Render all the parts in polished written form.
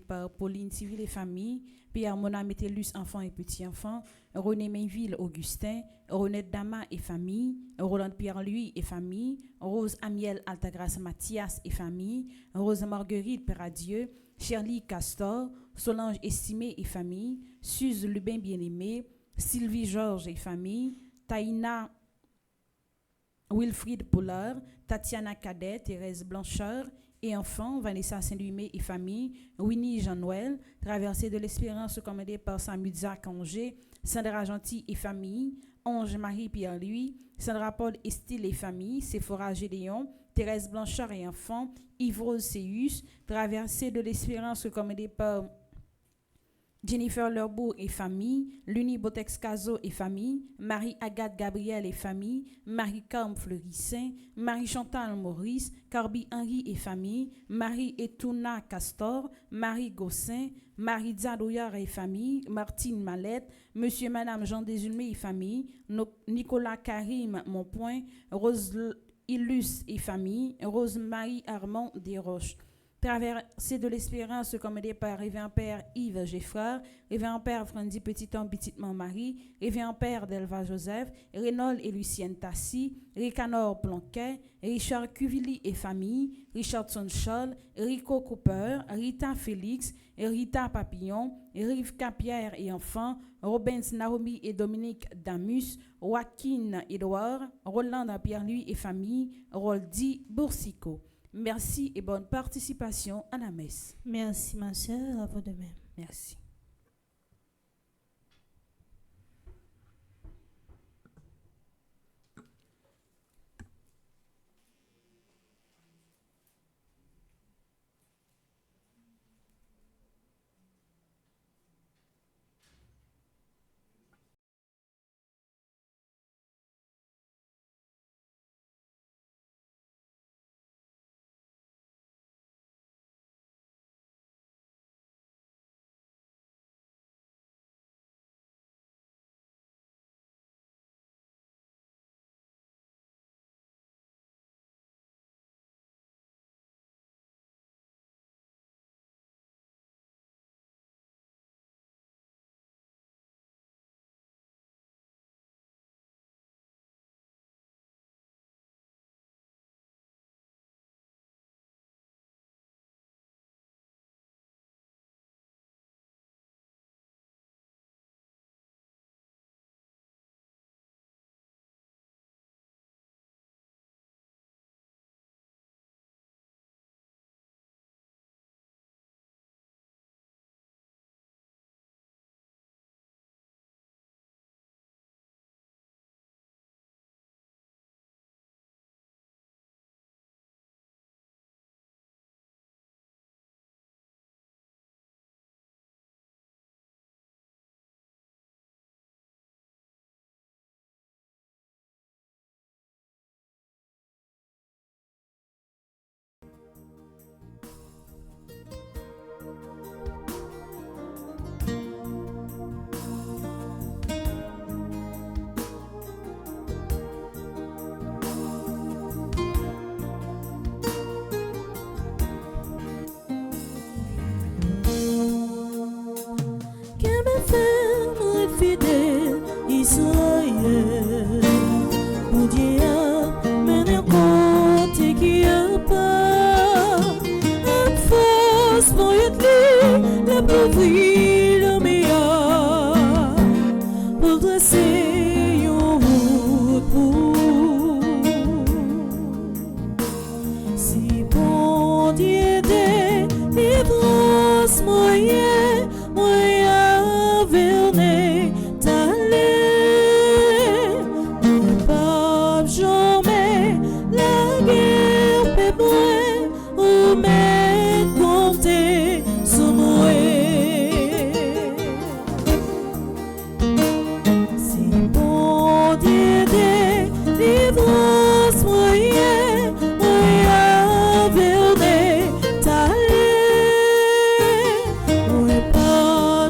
Par Pauline Civil et famille, Pierre Mona Métellus, enfants et petits-enfants, René Mainville, Augustin, Renette Dama et famille, Roland Pierre-Louis et famille, Rose Amiel Altagrace Mathias et famille, Rose Marguerite Père Adieu, Shirley Castor, Solange Estimé et famille, Suze Lubin Bien-Aimé, Sylvie Georges et famille, Taïna Wilfried Pollard, Tatiana Cadet, Thérèse Blancheur et enfants, Vanessa Saint-Lumé et famille, Winnie Jean-Noël, Traversée de l'Espérance commandée par Samudza Congé, Sandra Gentil et famille, Ange Marie Pierre-Louis, Sandra Paul Estile et famille, Sephora Gédéon, Thérèse Blanchard et enfants, Yves Rose Séus, Traversée de l'Espérance commandée par Jennifer Lerbeau et famille, Luni Botex Caso et famille, Marie-Agathe Gabriel et famille, Marie-Carme Fleurissin, Marie-Chantal Maurice, Carbi Henri et famille, Marie-Etouna Castor, Marie Gossin, Marie Zadouillard et famille, Martine Mallette, Monsieur et Madame Jean Desulmé et famille, Nicolas Karim Monpoint, Rose Illus et famille, Rose-Marie Armand Desroches. Traversée de l'Espérance commandée par Révérend Père Yves Geffrard, Révérend Père Frandy Petit-Homme Petite-Maman Marie, Révérend Père Delva Joseph, Rénol et Lucienne Tassi, Ricanor Planquet, Richard Cuvilly et famille, Richardson Charles, Rico Cooper, Rita Félix, Rita Papillon, Rivka Pierre et enfants, Robens Naomi et Dominique Damus, Joaquin Edouard, Roland Pierre-Louis et famille, Roldi Boursicot. Merci et bonne participation à la messe. Merci ma sœur, à vous de même. Merci.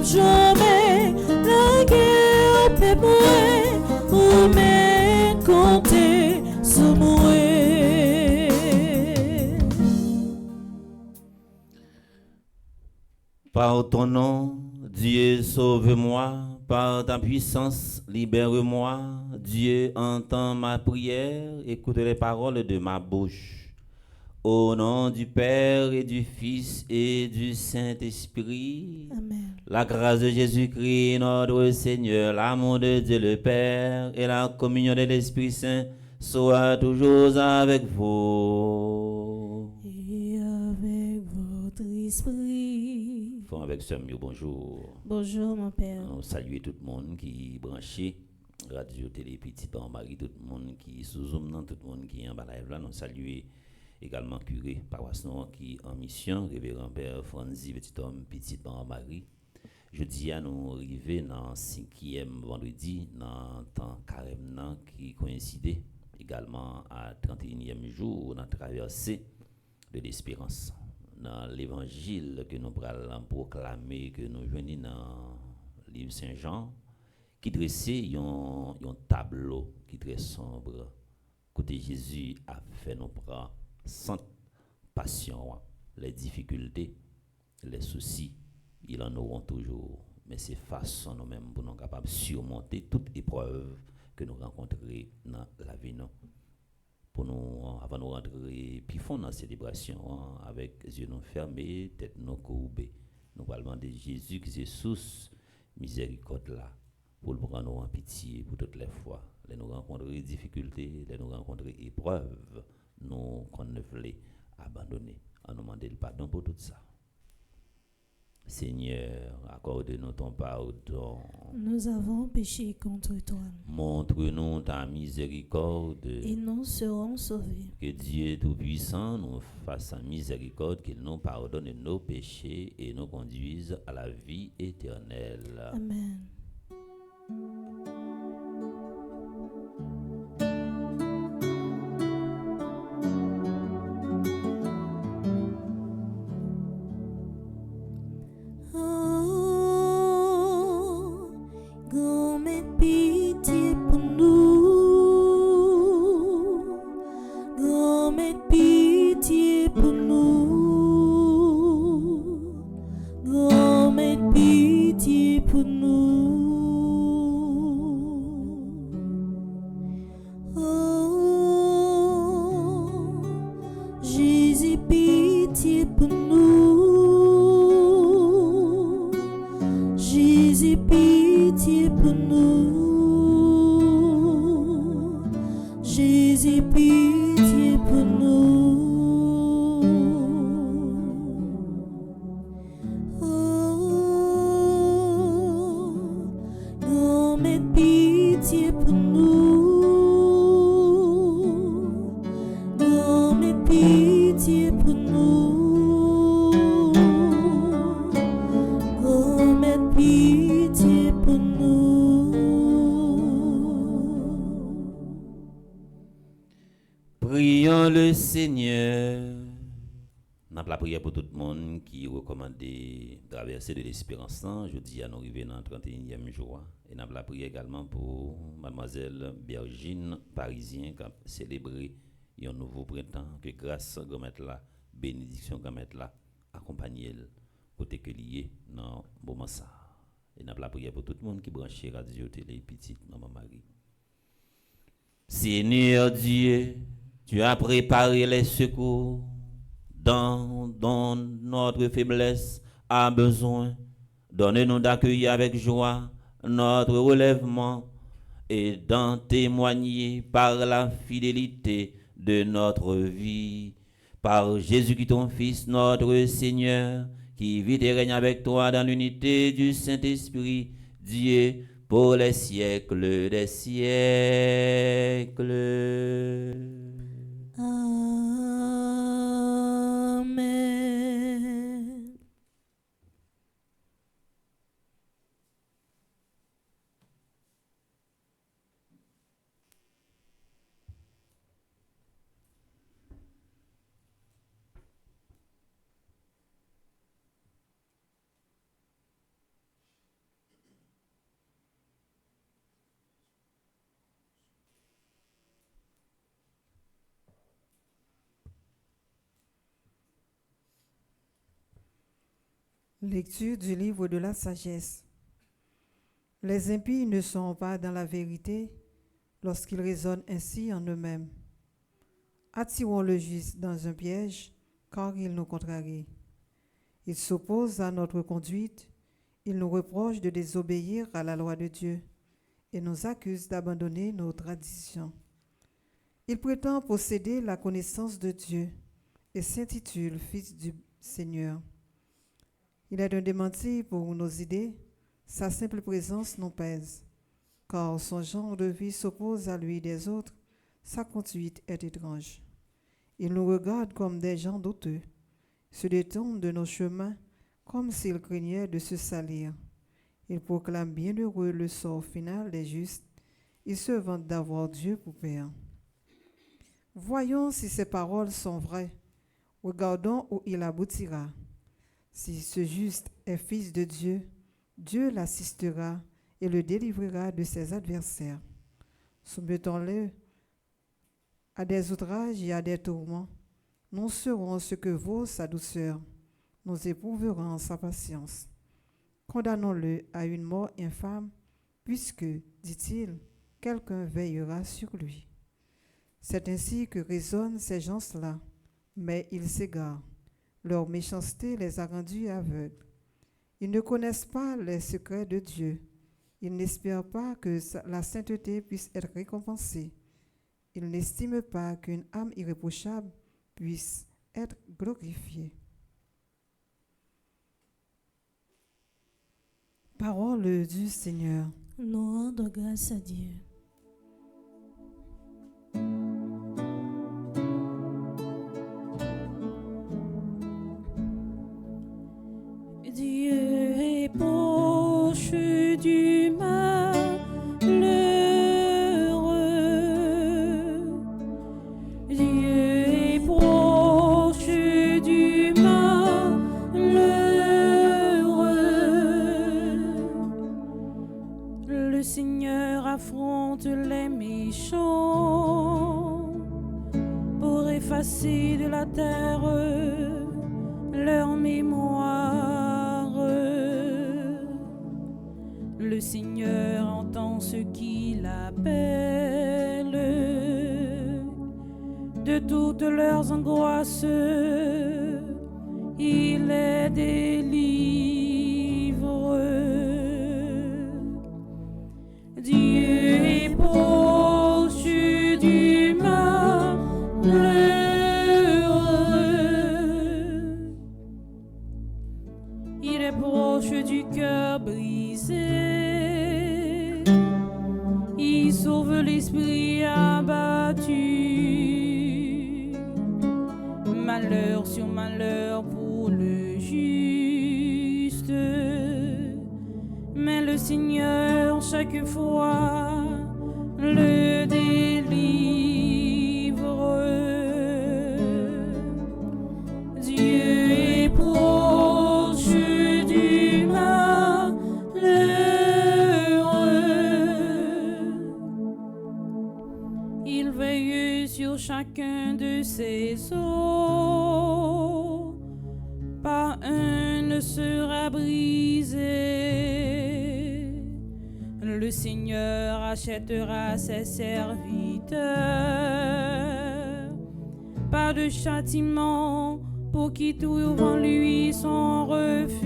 Jamais la guerre peut mourir ou même Par ton nom, Dieu, sauve-moi. Par ta puissance, libère-moi. Dieu, entends ma prière. Écoute les paroles de ma bouche. Au nom du Père et du Fils et du Saint-Esprit. Amen. La grâce de Jésus-Christ, notre Seigneur, l'amour de Dieu le Père et la communion de l'Esprit Saint soit toujours avec vous. Et avec votre esprit. Font avec ce mieux, bonjour. Bonjour, mon Père. On salue tout le monde qui est branché, radio, télé, petit, par Marie, tout le monde qui est sous Zoom, tout le monde qui est en bas live là. Nous saluons également curé paroisse qui est en mission, révérend Père Franzi, petit homme, petit, par Marie. Jeudi, à nous arriver dans le 5e vendredi, dans le temps carême qui coïncidait également à 31e jour, dans traversée de l'espérance. Dans l'évangile que nous allons proclamer, que nous venons dans le livre Saint-Jean, qui dressait un tableau qui est très sombre. Côté Jésus a fait nous prendre sans passion, les difficultés, les soucis. Ils en auront toujours, mais c'est façon nous-mêmes pour nous capables de surmonter toute épreuve que nous rencontrons dans la vie. Pour nous, avant de rentrer puis fond dans la célébration, avec les yeux fermés, tête nous courbée, nous allons demander Jésus qui est source miséricorde là, pour le prendre en pitié pour toutes les fois. Les nous rencontrer difficultés, les nous rencontrer épreuves, nous qu'on ne voulait abandonner, en nous demander le pardon pour tout ça. Seigneur, accorde-nous ton pardon. Nous avons péché contre toi. Montre-nous ta miséricorde. Et nous serons sauvés. Que Dieu Tout-Puissant nous fasse sa miséricorde, qu'il nous pardonne nos péchés et nous conduise à la vie éternelle. Amen. Prions le Seigneur. Nous avons la prière pour tout le monde qui recommande de traverser de l'espérance. Je dis à nous arriver dans le 31e jour. Et nous avons la prière également pour mademoiselle Bergine Parisien qui a célébré un nouveau printemps. Que grâce à la bénédiction à la accompagne elle côté que lié dans le moment ça. Et nous avons la prière pour tout le monde qui branche radio, télé, petite, maman Marie. Seigneur Dieu, tu as préparé les secours dont notre faiblesse a besoin. Donne-nous d'accueillir avec joie notre relèvement et d'en témoigner par la fidélité de notre vie. Par Jésus-Christ, ton Fils, notre Seigneur, qui vit et règne avec toi dans l'unité du Saint-Esprit, Dieu, pour les siècles des siècles. Amen. Lecture du livre de la sagesse. Les impies ne sont pas dans la vérité lorsqu'ils raisonnent ainsi en eux-mêmes. Attirons le juste dans un piège, car il nous contrarie. Il s'oppose à notre conduite, il nous reproche de désobéir à la loi de Dieu et nous accuse d'abandonner nos traditions. Il prétend posséder la connaissance de Dieu et s'intitule Fils du Seigneur. Il est un démenti pour nos idées, sa simple présence nous pèse, car son genre de vie s'oppose à lui des autres, sa conduite est étrange. Il nous regarde comme des gens douteux, se détourne de nos chemins comme s'il craignait de se salir. Il proclame bienheureux le sort final des justes, il se vante d'avoir Dieu pour père. Voyons si ces paroles sont vraies, regardons où il aboutira. Si ce juste est fils de Dieu, Dieu l'assistera et le délivrera de ses adversaires. Soumettons-le à des outrages et à des tourments. Nous serons ce que vaut sa douceur. Nous éprouverons sa patience. Condamnons-le à une mort infâme, puisque, dit-il, quelqu'un veillera sur lui. C'est ainsi que raisonnent ces gens-là, mais ils s'égarent. Leur méchanceté les a rendus aveugles. Ils ne connaissent pas les secrets de Dieu. Ils n'espèrent pas que la sainteté puisse être récompensée. Ils n'estiment pas qu'une âme irréprochable puisse être glorifiée. Parole du Seigneur. Nous rendons grâce à Dieu. Dieu est proche du malheureux. Dieu est proche du malheureux. Le Seigneur affronte les méchants pour effacer de la terre leur mémoire. Le Seigneur entend ceux qu'il appelle, de toutes leurs angoisses, il les délivre. Dieu est proche du malheureux, il est proche du cœur brisé. Il sauve l'esprit abattu. Malheur sur malheur pour le juste. Mais le Seigneur, chaque fois, le délivre. Dieu est proche du il veille sur chacun de ses os, pas un ne sera brisé. Le Seigneur achètera ses serviteurs, pas de châtiment pour qui trouve en lui son refuge.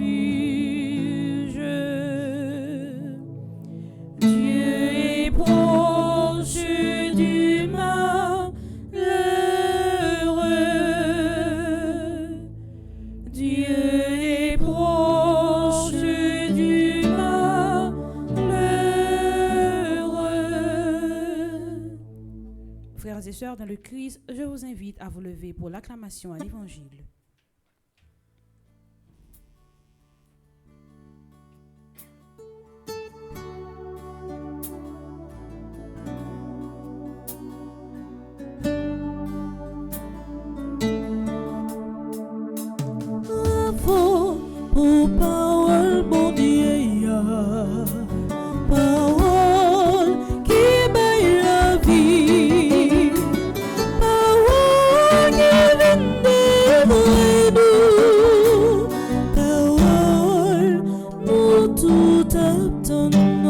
Dieu est proche du malheureux. Dieu est proche du malheureux. Frères et sœurs, dans le Christ, je vous invite à vous lever pour l'acclamation à l'Évangile. Pour parole, mon Dieu, parole qui baille la vie, parole qui vient de tout attendant.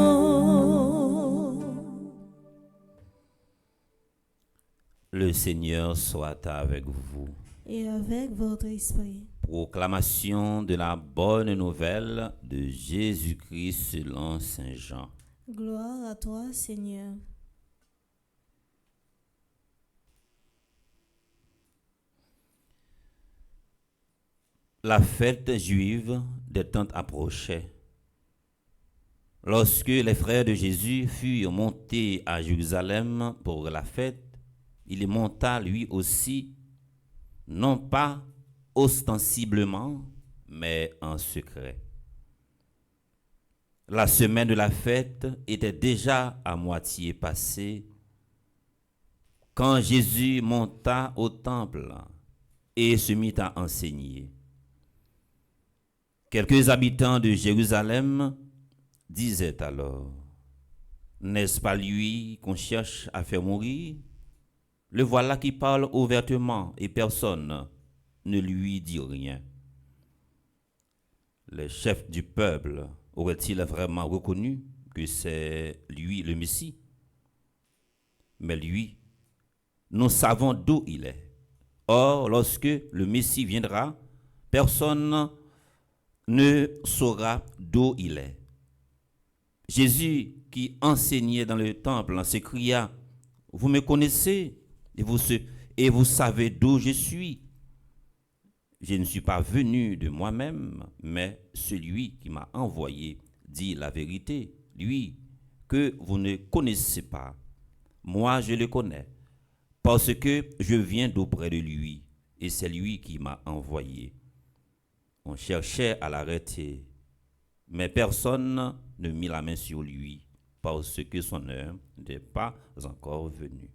Le Seigneur soit avec vous. Et avec votre esprit. Proclamation de la bonne nouvelle de Jésus-Christ selon Saint Jean. Gloire à toi, Seigneur. La fête juive des Tentes approchait. Lorsque les frères de Jésus furent montés à Jérusalem pour la fête, il monta lui aussi, non pas ostensiblement, mais en secret. La semaine de la fête était déjà à moitié passée quand Jésus monta au temple et se mit à enseigner. Quelques habitants de Jérusalem disaient alors, « N'est-ce pas lui qu'on cherche à faire mourir? Le voilà qui parle ouvertement et personne ne lui dit rien. » Les chefs du peuple auraient-ils vraiment reconnu que c'est lui le Messie? Mais lui, nous savons d'où il est. Or, lorsque le Messie viendra, personne ne saura d'où il est. Jésus, qui enseignait dans le temple, s'écria, « Vous me connaissez et vous savez d'où je suis. Je ne suis pas venu de moi-même, mais celui qui m'a envoyé dit la vérité, lui que vous ne connaissez pas. Moi, je le connais, parce que je viens d'auprès de lui, et c'est lui qui m'a envoyé. » On cherchait à l'arrêter, mais personne ne mit la main sur lui, parce que son heure n'était pas encore venue.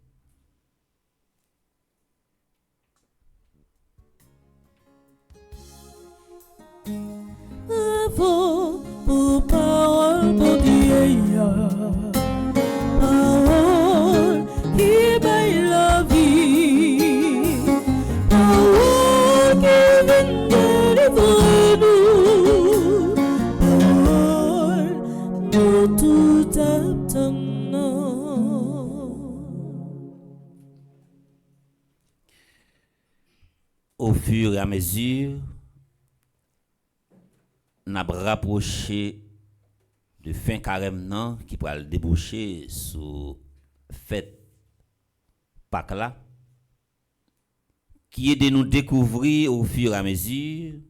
Avant pour parole pour Dieu, parole qui baille la vie, parole qui vient délivrer nous, parole nous tout attendons. Au fur et à mesure, n'a rapproché de fin carême qui pourra le déboucher sous fête Pâques là, qui est de nous découvrir au fur et à mesure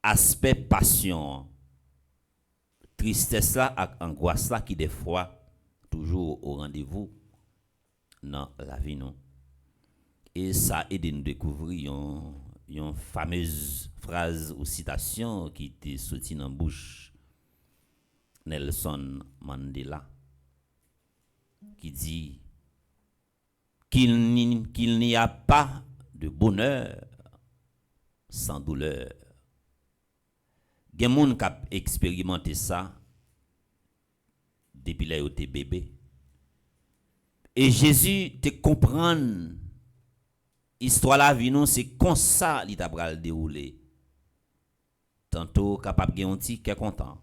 aspect passion, tristesse là, angoisse là qui des fois toujours au rendez-vous dans la vie non. Et ça aide nous découvrir une fameuse phrase ou citation qui était sortie dans la bouche Nelson Mandela, qui dit qu'il n'y a pas de bonheur sans douleur. Il y a des gens qui ont expérimenté ça depuis qu'ils étaient bébés. Et Jésus te comprend. Histoire la vie non c'est comme ça li t'a pral dérouler. Tantôt capable gagner un ticket content.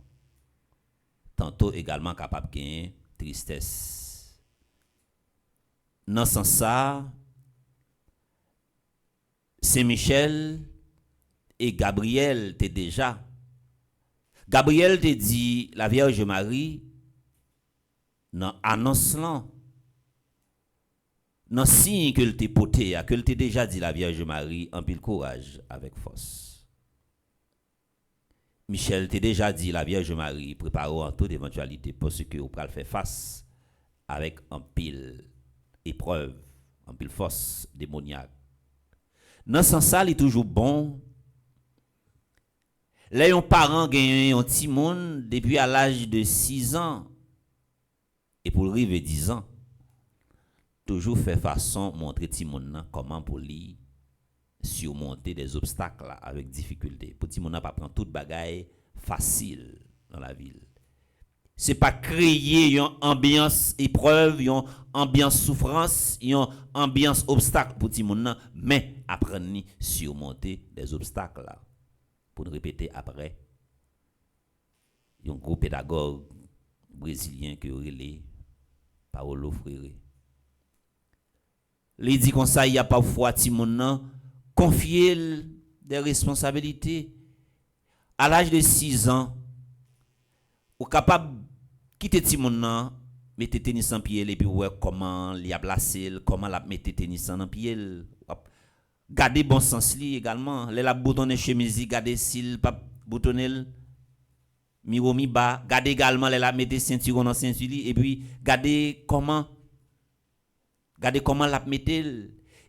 Tantôt également capable gagner tristesse. Dans ce sens ça, Saint-Michel et Gabriel te déjà. Gabriel te dit la Vierge Marie dans annonce là. Non signe que t'es poté, que t'es déjà dit la Vierge Marie en pile courage avec force. Michel t'es déjà dit la Vierge Marie préparons en toute éventualité parce que vous pourrez faire face avec un pile épreuve, en pile force démoniaque. Dans ce sens, il est toujours bon. Là, un parent gagne un petit monde depuis à l'âge de 6 ans et pour arriver 10 ans. Toujours faire façon montrer Timon comment pour lui surmonter des obstacles là, avec difficulté. Pour Timon pas prendre toute bagaille facile dans la ville. C'est pas créer une ambiance épreuve, une ambiance souffrance, une ambiance obstacle pour Timon, mais apprendre surmonter des obstacles là. Pour répéter après, un gros pédagogue brésilien que relé Paulo Freire. Il dit comme ça, il y a parfois Timon confier des responsabilités à l'âge de 6 ans, ou capable de quitter Timon, mettre tennis en pied et puis voir comment il a placé, comment il a mis tennis en pied. Garder bon sens li également, les la boutonner chemise, garder s'il pas boutonner miro mi bas, garder également les la mettre ceinture dans ceinture et puis garder comment la mettre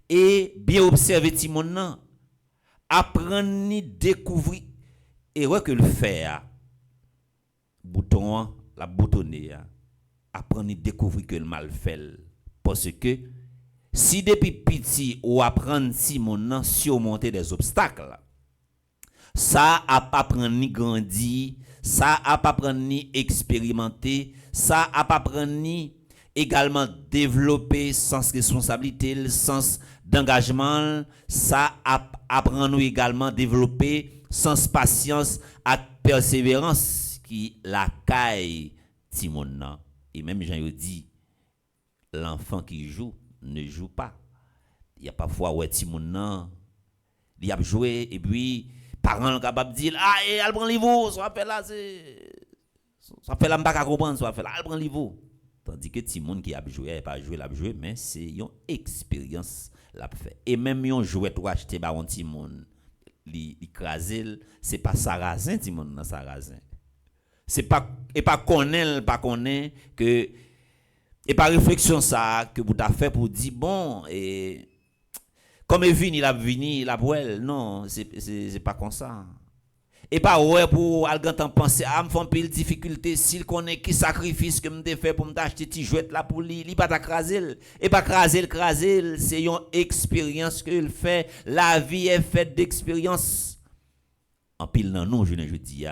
et bien observer Timon, apprendre découvrir et ouais que le faire bouton la boutonner apprendre découvrir que le mal fait parce que si depuis petit ou apprendre Simon surmonter des obstacles, ça a pas apprendre ni grandir, ça a pas apprendre ni expérimenter, ça a pas apprendre ni également développer sens responsabilité, le sens d'engagement, ça a apprendre également développer sens patience et persévérance qui la caille Timon. Et même Jean dit l'enfant qui joue ne joue pas. Il y a parfois ouais Timon il a joué et puis parents capable dire ah et elle prend livre ça fait là c'est ça fait là pas comprendre ça fait là elle prend livre tandis que Timon qui a joué pas joué l'a joué mais c'est une expérience l'a fait et même un jouet ou acheter ba on Timon li craser c'est pas sarrasin Timon dans sarrasin c'est pas et pas connaît que et par réflexion ça que vous t'a fait pour dire bon et comme il a vini la boelle non c'est pas comme ça et pas ouais pour algantan penser à me faire pile difficulté s'il connaît qui sacrifice que me fait pour m'acheter petit jouet là pour lui pas craser et pas craser c'est une expérience que il fait la vie est faite d'expérience en pile dans nous je dis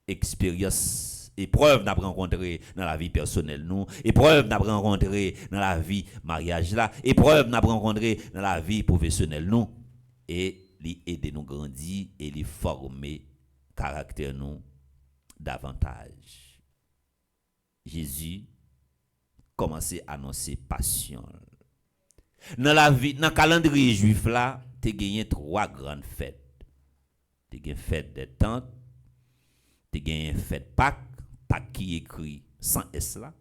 expérience épreuve n'a rencontré dans la vie personnelle nous épreuve n'a rencontré dans la vie mariage là épreuve n'a rencontré dans la vie professionnelle nous et li aider nous grandir et li former caractère nous davantage. Jésus commençait à annoncer passion dans la vie dans calendrier juif là tu gagné 3 grandes fêtes. Tu gagné fête des tentes, tu gagné fête Pâques qui écrit sans S là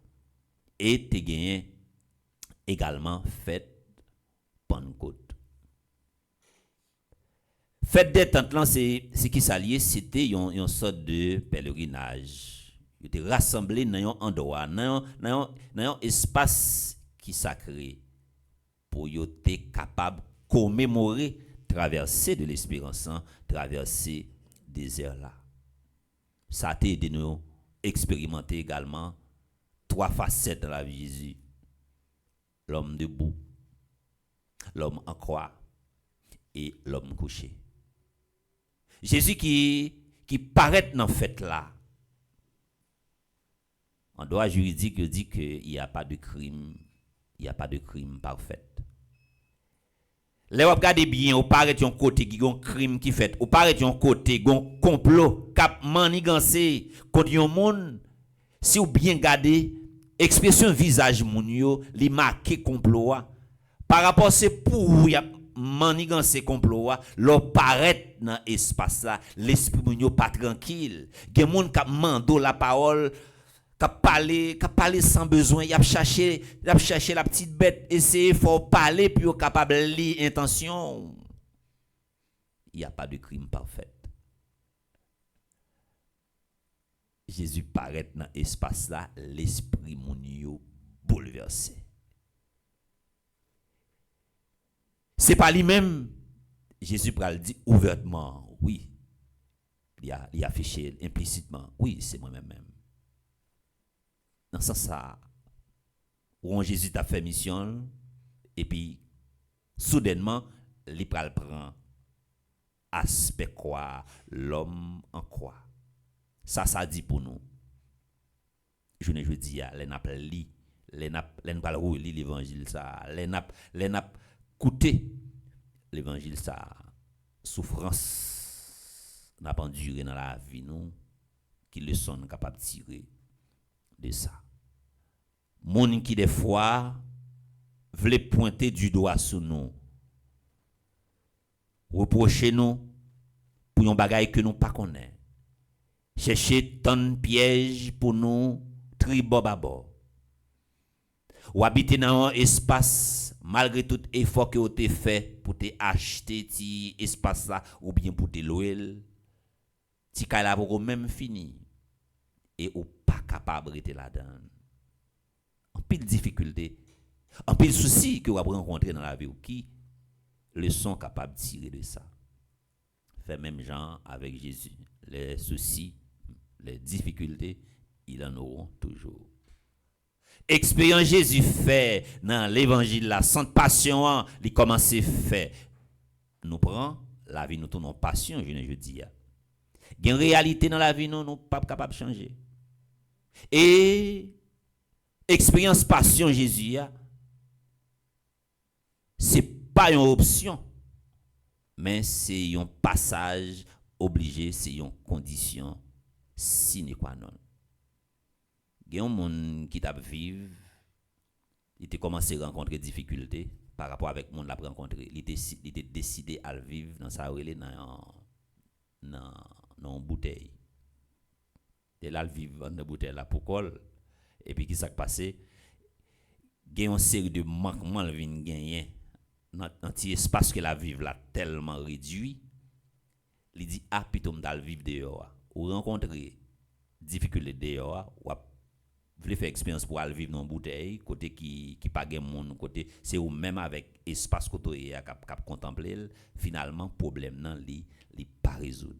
et tu gagné également fête Pentecôte. Fête des tentes là c'est qui s'alliait c'était une sorte de pèlerinage. Ils étaient rassemblés dans un endroit dans un espace qui sacré pour y être capable commémorer traverser de l'espérance, traverser désert là. Ça a aidé nous expérimenter également 3 facettes dans la vie de Jésus. L'homme debout, l'homme en croix et l'homme couché. Jésus qui paraît dans fête là. En droit juridique, dit qu'il n'y a pas de crime, il n'y a pas de crime parfait. Là, vous regardez bien, vous paraît un côté qui a un crime qui fait, vous paraît un côté qui a un complot, cap manigancé contre un monde. Si vous bien regardez, expression visage moun yo, li marqué complot par rapport à ce pour manigancé complot, l'on paraît dans espace là, l'esprit moun yo pas tranquille. Gen moun k'ap mando la parole K'ap parler sans besoin, y a cherché la petite bête, essayer faut parler puis capable lire intention. Il y a pas de crime parfait. Jésus paraît dans espace là, l'esprit moun yo bouleversé. C'est pas lui-même. Jésus pral dit ouvertement, oui. Il a affiché implicitement, oui, c'est moi-même. Dans ce sens, où Jésus t'a fait mission, et puis, soudainement, il prend aspect quoi, l'homme en quoi. Ça dit pour nous. Je ne dis pas, les n'a pas lu, les n'a pas lu l'évangile, ça, les n'a coûté l'évangile, ça, souffrance, n'a pas enduré dans la vie, nous. qui leçon nous capable de tirer de ça. Moun qui des fois veulent pointer du doigt sur nous, reprocher nous pour un bagage que nous pas connaît, chercher tant de pièges pour nous tribo babo, ou habiter dans un espace malgré tout effort que vous avez fait pour te acheter ti espace là ou bien pour te louer, ti ka la pour même fini et ou pas capable de rester là-dedans. En pile difficulté, en pile souci que vous avez rencontré dans la vie ou qui leçon capable de tirer de ça. Fait même genre avec Jésus, les soucis, les difficultés, ils en auront toujours. Expérience Jésus fait dans l'évangile la sainte passion, il commence à faire. Nous prenons la vie nous tournons passion, je dis. Il y a une réalité dans la vie nous nous pas capable de changer. Et expérience passion Jésus c'est pas une option, mais c'est un passage obligé, c'est une condition sine qua non. Il y a un monde qui t'a vivre, il a commencé à rencontrer des difficultés par rapport avec le monde l'a rencontré. Il a décidé à vivre dans sa relée dans une bouteille. Et là, il vit dans une bouteille là pour col. Et puis, qu'est-ce qui s'est passé? Il y a une série de manquements qui viennent gagner. Dans un espace que la vive là tellement réduit. Il dit, ah, plutôt m'dal vivre dehors. Ou rencontrer difficulté dehors, ou voulez faire expérience pour aller vivre dans une bouteille, côté qui pas gain monde, côté c'est ou même avec espace côté cap contempler, finalement problème nan li pas résoudre.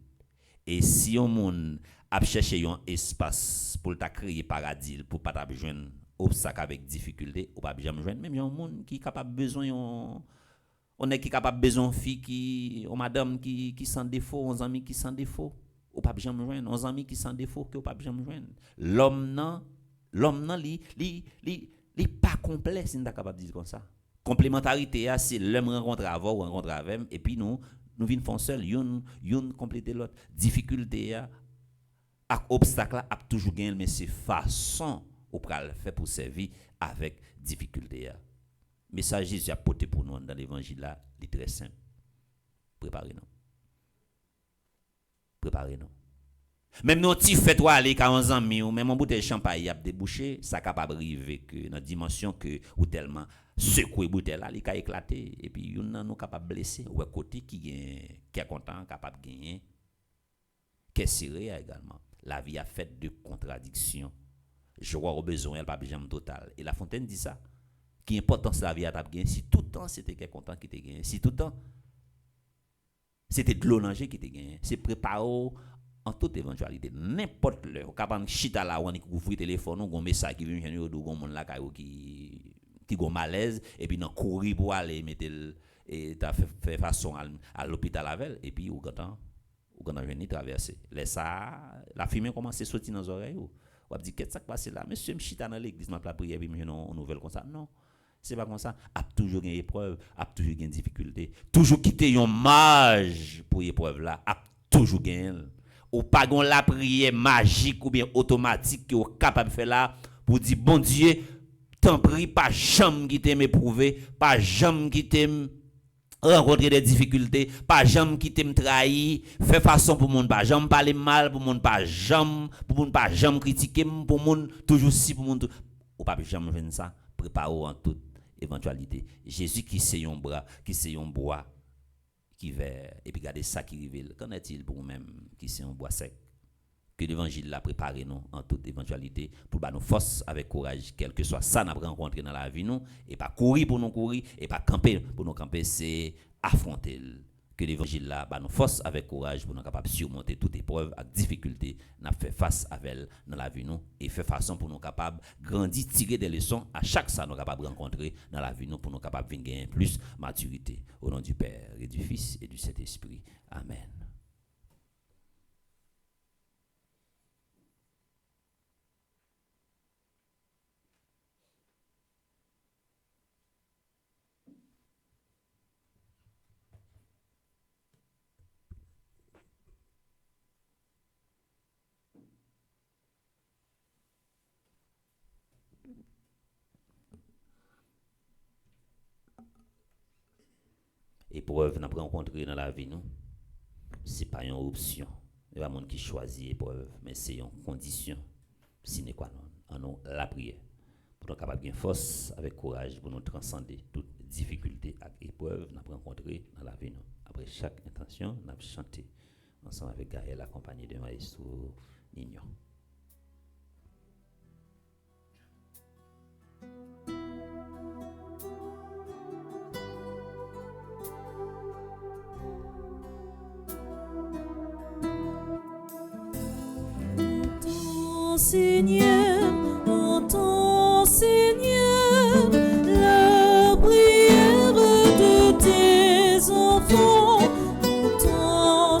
Et si on monde a cherché un espace pour ta créer paradis pour pas ta joindre obstacle avec difficulté, ou pas jamais joindre même un monde qui capable besoin on est qui capable besoin fille qui on madame qui sans défaut, on amis qui sans défaut, ou pas jamais joindre, on amis qui sans défaut que ou pas jamais joindre. L'homme nan li pas complet si nous pas capable de dire comme ça. Complémentarité c'est l'homme rencontre avant ou rencontre avec et puis nous vinn font seul yon compléter l'autre. Difficulté ak obstacle a toujours gagné mais c'est façon ou pral faire pour servir avec difficulté. Message Jésus a porté pour nous dans l'évangile là, il est très simple. Préparez-nous. Même non ti fait toi aller 40 ans ou même un bouteille de champagne a débouché, ça capable arriver que dans dimension que ou tellement secouer bouteille là, il a éclaté et puis yon nous capable blesser ou côté qui est content capable gagner qui est sérieux également. La vie a fait de contradictions. Joie au besoin, elle pas jamais total. Et La Fontaine dit ça. Qui importance la vie a t'a gagné si tout le temps c'était quelqu'un content qui t'a gagné, si tout le temps c'était de l'onanger qui t'a gagné, c'est préparer en toute éventualité n'importe l'heure capable chita là on ouvrir téléphone ou un message qui vient gêner ou gon monde là qui gon malaise et puis dans courir pour aller mettre et t'a fait façon à l'hôpital avec et puis ou quand venir traverser laisse ça la fumée commence à sortir dans les oreilles ou dit qu'est-ce qui passe là monsieur chita dans l'église m'a la prière puis une nouvelle comme ça non. C'est pas comme ça. A toujours une épreuve, a toujours une difficulté. Toujours quitter un mage pour épreuve là, a toujours gagné. Ou pas gon la prière magique ou bien automatique que vous capable de faire là pour dire bon Dieu, t'en prie pas jamais quitter m'éprouver, pas jamais quitter rencontrer des difficultés, pas jamais quitter me trahir, faire façon pour monde pas jamais parler mal, pour monde pas jamais critiquer, pour monde toujours si pour monde ou pas jamais faire ça, préparez en toute éventualité. Jésus qui c'est un bras, qui c'est un bois qui vert et puis regardez ça qui révèle. Qu'en est-il pour nous-mêmes qui c'est un bois sec? Que l'évangile l'a préparé nous en toute éventualité pour nous force avec courage quel que soit ça n'a rencontré dans la vie nous et pas courir pour nous courir et pas camper pour nous camper, c'est affronter. Que l'évangile là nous force avec courage pour nous capable surmonter toute épreuve avec difficulté n'a fait face avec elle dans la vie nous et fait façon pour nous capable grandir tirer des leçons à chaque ça nous capable rencontrer dans la vie nous pour nous capable gagner plus maturité au nom du Père et du Fils et du Saint-Esprit. Amen. épreuve n'a pas rencontré dans la vie nous, c'est pas une option. Il y a pas monde qui choisit épreuve, mais c'est une condition sine qua non. En nous la prière pour nous capable de force avec courage pour nous transcender toute difficulté et épreuve n'a pas rencontré dans la vie nous. Après chaque intention, n'a chanté ensemble avec Gaël accompagné de maestro Nignon. Seigneur, entends Seigneur, la prière de tes enfants. Entends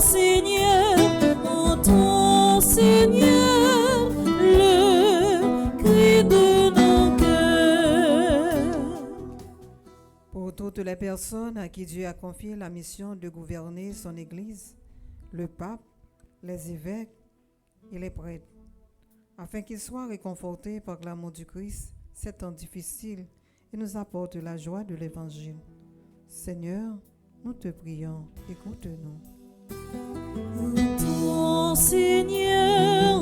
Seigneur, le cri de nos cœurs. Pour toutes les personnes à qui Dieu a confié la mission de gouverner son Église, le pape, les évêques et les prêtres, afin qu'ils soient réconfortés par l'amour du Christ, ces temps difficiles, et nous apportent la joie de l'Évangile. Seigneur, nous te prions, écoute-nous. Entends Seigneur,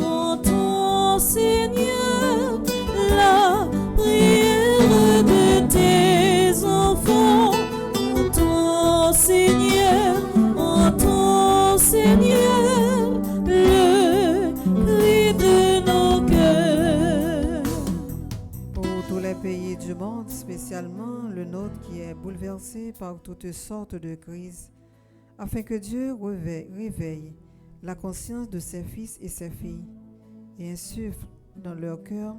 la prière de tes enfants. Entends Seigneur, le cri de nos cœurs. Pour tous les pays du monde, spécialement le nôtre qui est bouleversé par toutes sortes de crises, afin que Dieu réveille la conscience de ses fils et ses filles et insuffle dans leur cœur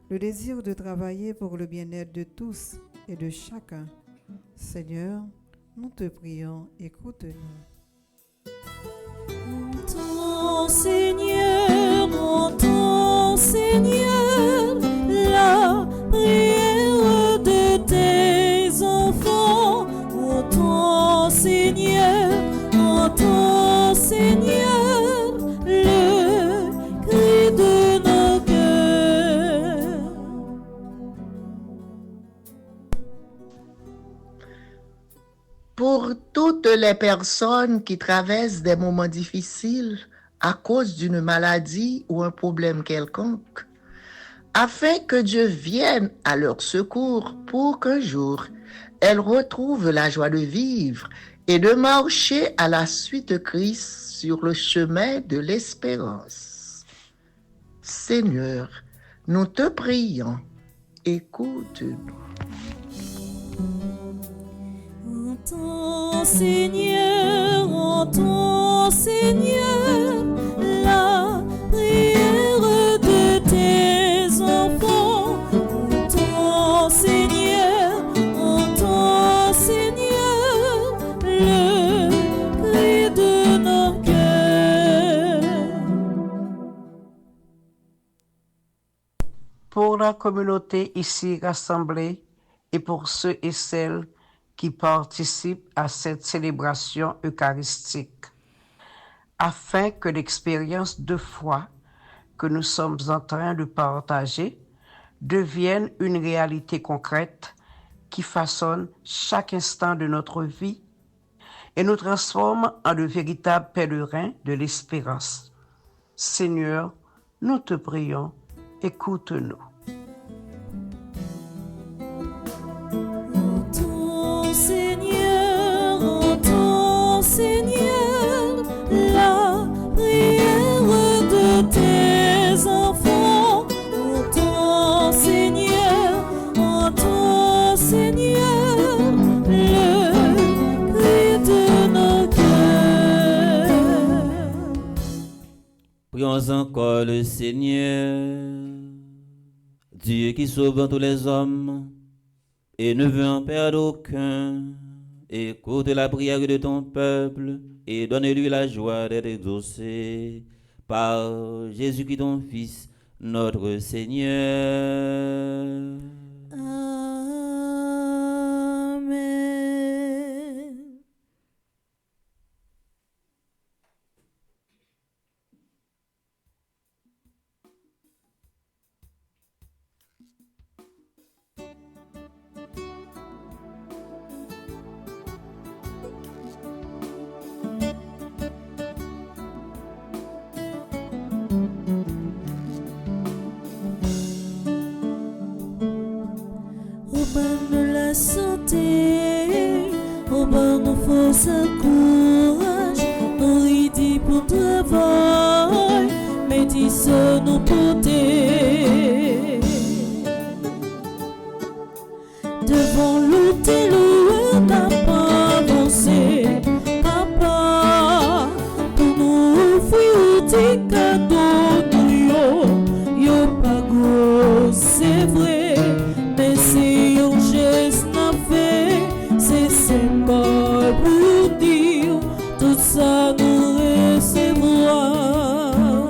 le désir de travailler pour le bien-être de tous et de chacun. Seigneur, nous te prions, écoute-nous. Entends Seigneur, la prière de tes enfants. Entends Seigneur, le cri de nos cœurs. Pour toutes les personnes qui traversent des moments difficiles à cause d'une maladie ou un problème quelconque, afin que Dieu vienne à leur secours pour qu'un jour elles retrouvent la joie de vivre et de marcher à la suite de Christ sur le chemin de l'espérance. Seigneur, nous te prions, écoute-nous. Entends Seigneur, la prière de tes enfants. Entends Seigneur, le cri de nos cœurs. Pour la communauté ici rassemblée et pour ceux et celles qui participent à cette célébration eucharistique, afin que l'expérience de foi que nous sommes en train de partager devienne une réalité concrète qui façonne chaque instant de notre vie et nous transforme en de véritables pèlerins de l'espérance. Seigneur, nous te prions, écoute-nous. Entends Seigneur, la prière de tes enfants. Entends Seigneur, le cri de nos cœurs. Prions encore le Seigneur, Dieu qui sauve tous les hommes et ne veut en perdre aucun. Écoute la prière de ton peuple et donne-lui la joie d'être exaucé par Jésus-Christ ton Fils, notre Seigneur. Amen. force, courage, on y dit pour travail, mais dis ce nous porter. Devant lutter, l'eau n'a pas avancé, papa, pour nous offrir des cadeaux, yo pas gros, c'est vrai, mais c'est un geste n'a fait, c'est symbole pour dire tout ça nous recevoir.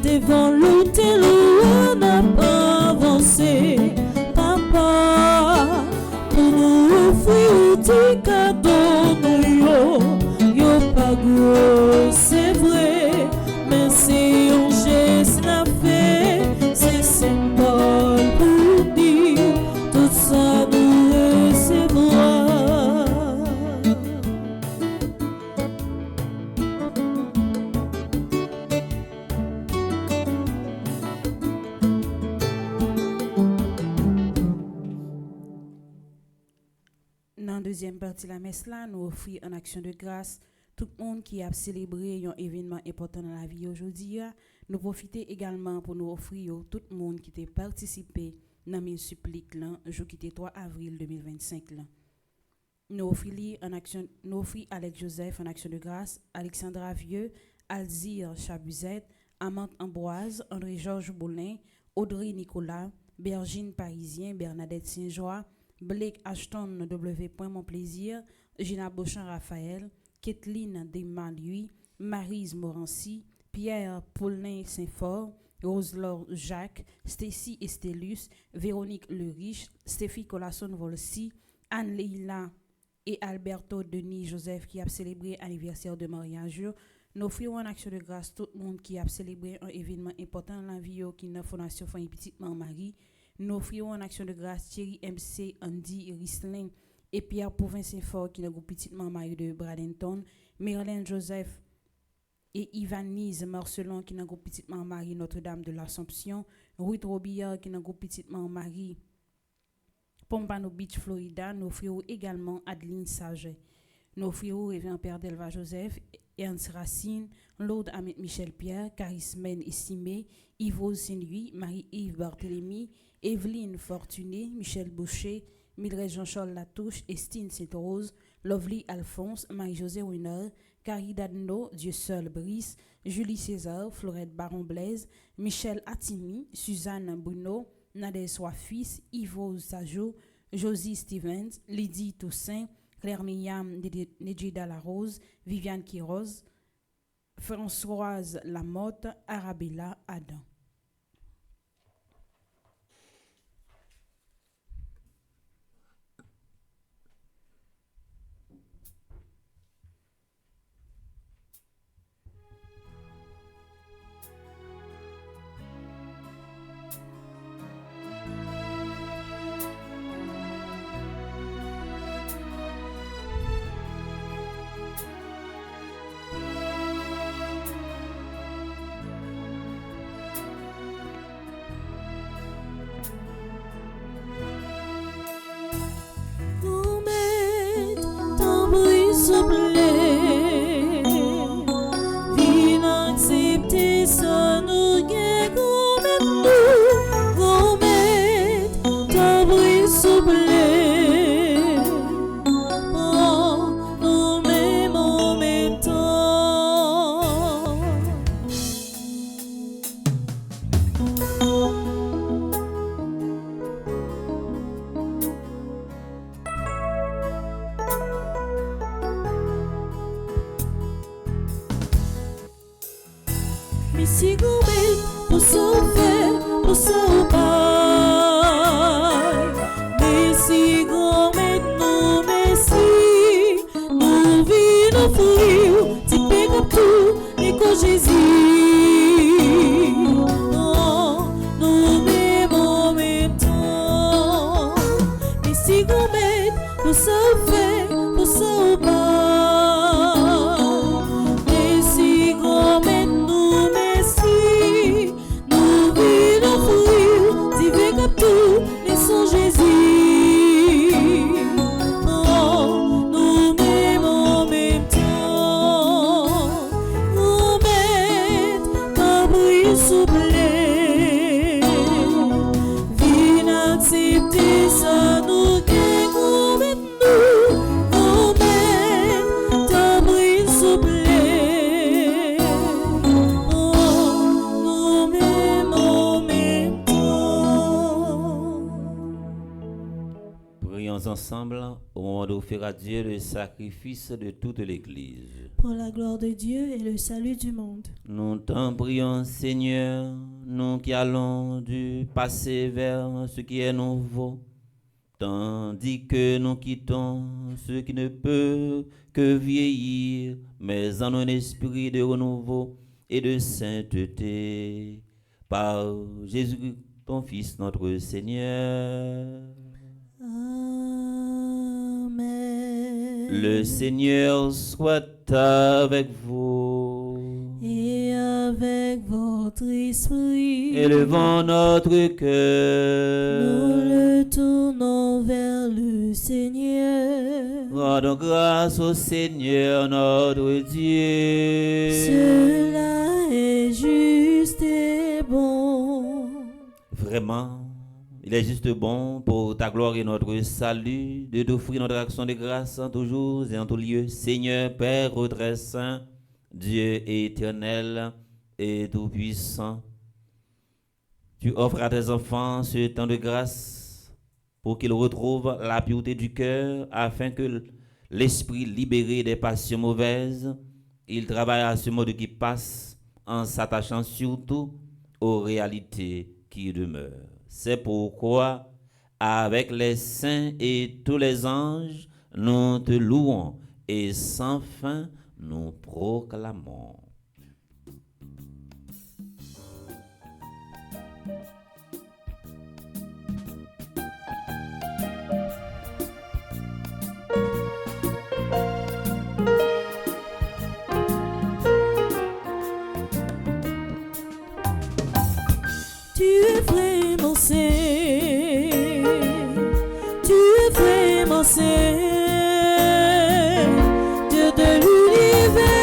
Devant lutter, l'eau n'a pas avancé, papa, pour nous offrir des cadeaux, yo pas gros, c'est vrai, mais c'est un geste n'a fait, c'est symbole pour dire tout ça nous recevoir. Dans la deuxième partie de la messe là, nous offrons en action de grâce tout le monde qui a célébré un événement important dans la vie aujourd'hui. Nous profitons également pour nous offrir tout le monde qui a participé dans mes suppliques là, jour qui était 3 avril 2025 là. Nous offrons Alex Joseph en action de grâce, Alexandra Vieux, Alzire Chabuzette, Amante Ambroise, André-Georges Boulin, Audrey Nicolas, Bergine Parisien, Bernadette Saint-Joie, Blake Ashton W. Montplaisir, Gina Beauchamp Raphaël, Kathleen Desmaluis, Maryse Morancy, Pierre Paulin Saint-Fort, Rose-Laure Jacques, Stacy Estelus, Véronique Leriche, Stéphie Colasson-Volsi, Anne-Leila et Alberto Denis Joseph qui a célébré l'anniversaire de mariage. Nous offrons en action de grâce tout le monde qui a célébré un événement important dans la vie qui est la Fondation Famille Petite Marie. Nous offrons en action de grâce Thierry MC, Andy Riesling et Pierre Pouvin Saint-Fort qui est le groupe Petite Marie de Bradenton, Marilyn Joseph et Ivanise Marcelon qui est le groupe Petite Marie Notre-Dame de l'Assomption, Ruth Robillard qui est le groupe Petite Marie Pompano Beach, Florida. Nous offrons également Adeline Saget. Nous offrons Révérend Père Delva Joseph, Ernst Racine, Claude Ahmed Michel Pierre, Charismène Estimé, Yves Saint-Louis, Marie-Yves Barthélémy, Evelyne Fortuné, Michel Boucher, Mildred Jean-Charles Latouche, Estine Sainte-Rose, Lovely Alphonse, Marie-Josée Winner, Carrie Dadno, Dieu seul Brice, Julie César, Florette Baron-Blaise, Michel Attimi, Suzanne Bruno, Nadège Soifis, Yves Sajou, Josie Stevens, Lydie Toussaint, Claire Myriam Nedjida Larose, Viviane Quiroz, Françoise Lamotte, Arabella Adam. Si gourmet, pour ça fait, pour ça pas. Mais si gourmet, nous merci, nous vivons fruits, si pique comme tout, et que Jésus. Oh, nous m'aimons en même temps. Mais si gourmet, pour ça fait, pour ça pas. Jésus, oh, nous souple, vin accepter ça nous gagne comme nous mettre ta brise souple. Oh, nous-mêmes en même temps. Prions ensemble au moment d'offrir à Dieu le sacrifice de toute l'Église. Pour la gloire de Dieu et le salut du monde. Nous t'en prions, Seigneur, nous qui allons du passé vers ce qui est nouveau, tandis que nous quittons ce qui ne peut que vieillir, mais en un esprit de renouveau et de sainteté, par Jésus, ton Fils, notre Seigneur. Amen. Le Seigneur soit avec vous. Et avec votre esprit, Élevons notre nous cœur. le tournons vers le Seigneur. Rendons grâce au Seigneur notre Dieu. Cela est juste et bon. Vraiment, il est juste bon pour ta gloire et notre salut de t'offrir notre action de grâce en tous jours et en tous lieux. Seigneur, Père très saint, Dieu éternel et tout-puissant, tu offres à tes enfants ce temps de grâce pour qu'ils retrouvent la pureté du cœur afin que l'esprit libéré des passions mauvaises, il travaille à ce mode qui passe en s'attachant surtout aux réalités qui demeurent. C'est pourquoi, avec les saints et tous les anges, nous te louons et sans fin nous proclamons. Tu es vraiment saint, tu es vraiment saint, Dieu de l'univers,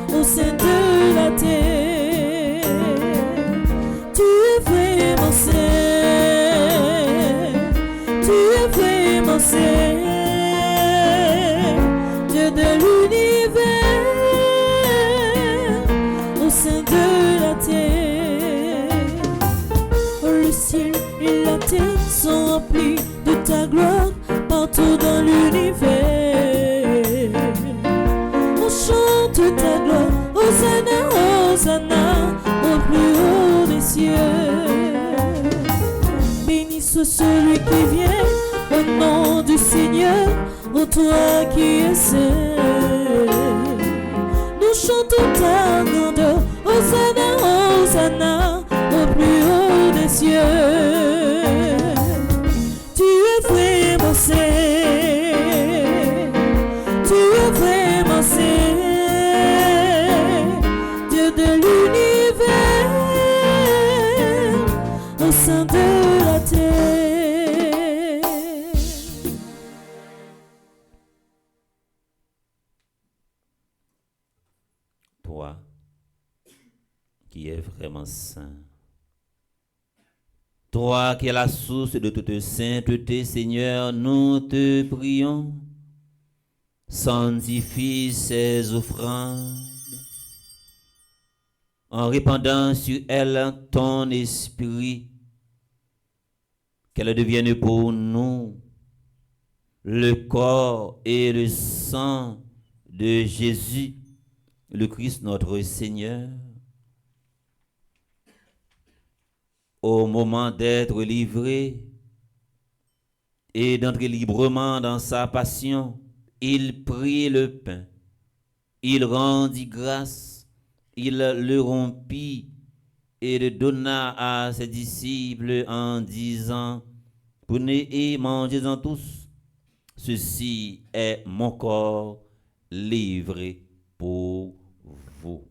au sein de la terre. Tu es vraiment saint, tu es vraiment saint, Dieu de l'univers, au sein de la terre. Le ciel et la terre sont remplis de ta gloire partout dans l'univers. On chante ta gloire, Hosanna, Hosanna, au plus haut des cieux. Béni soit celui qui vient au nom du Seigneur, ô toi qui es saint. Nous chantons ta grandeur, Hosanna, Hosanna, au plus haut des cieux. Tu es vraiment saint, tu es vraiment saint, Dieu de l'univers, au sein de la terre. Toi qui es vraiment saint, toi qui es la source de toute sainteté, Seigneur, nous te prions, sanctifie ces offrandes en répandant sur elles ton esprit, qu'elles deviennent pour nous le corps et le sang de Jésus, le Christ notre Seigneur. Au moment d'être livré et d'entrer librement dans sa passion, il prit le pain, il rendit grâce, il le rompit et le donna à ses disciples en disant: prenez et mangez-en tous, ceci est mon corps livré pour vous.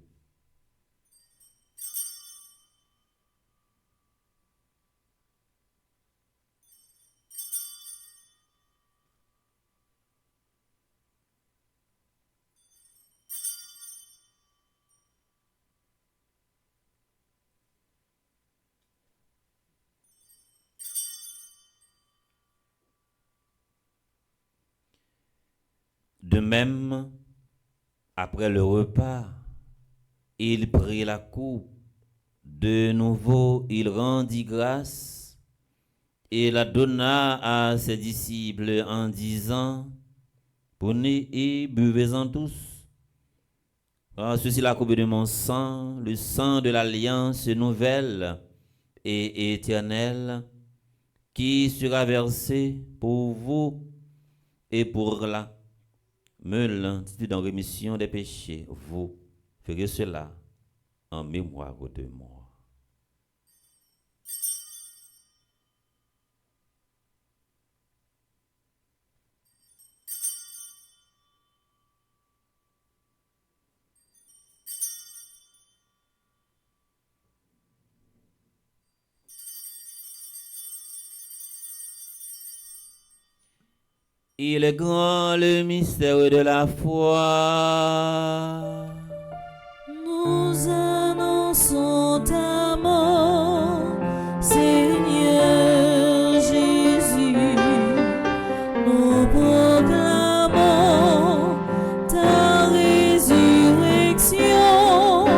De même, après le repas, il prit la coupe. De nouveau, il rendit grâce et la donna à ses disciples en disant, prenez et buvez-en tous. Car ceci est la coupe de mon sang, le sang de l'alliance nouvelle et éternelle, qui sera versé pour vous et pour la multitude en rémission des péchés. Vous ferez cela en mémoire de moi. Il est grand le mystère de la foi. Nous annonçons ta mort, Seigneur Jésus. Nous proclamons ta résurrection.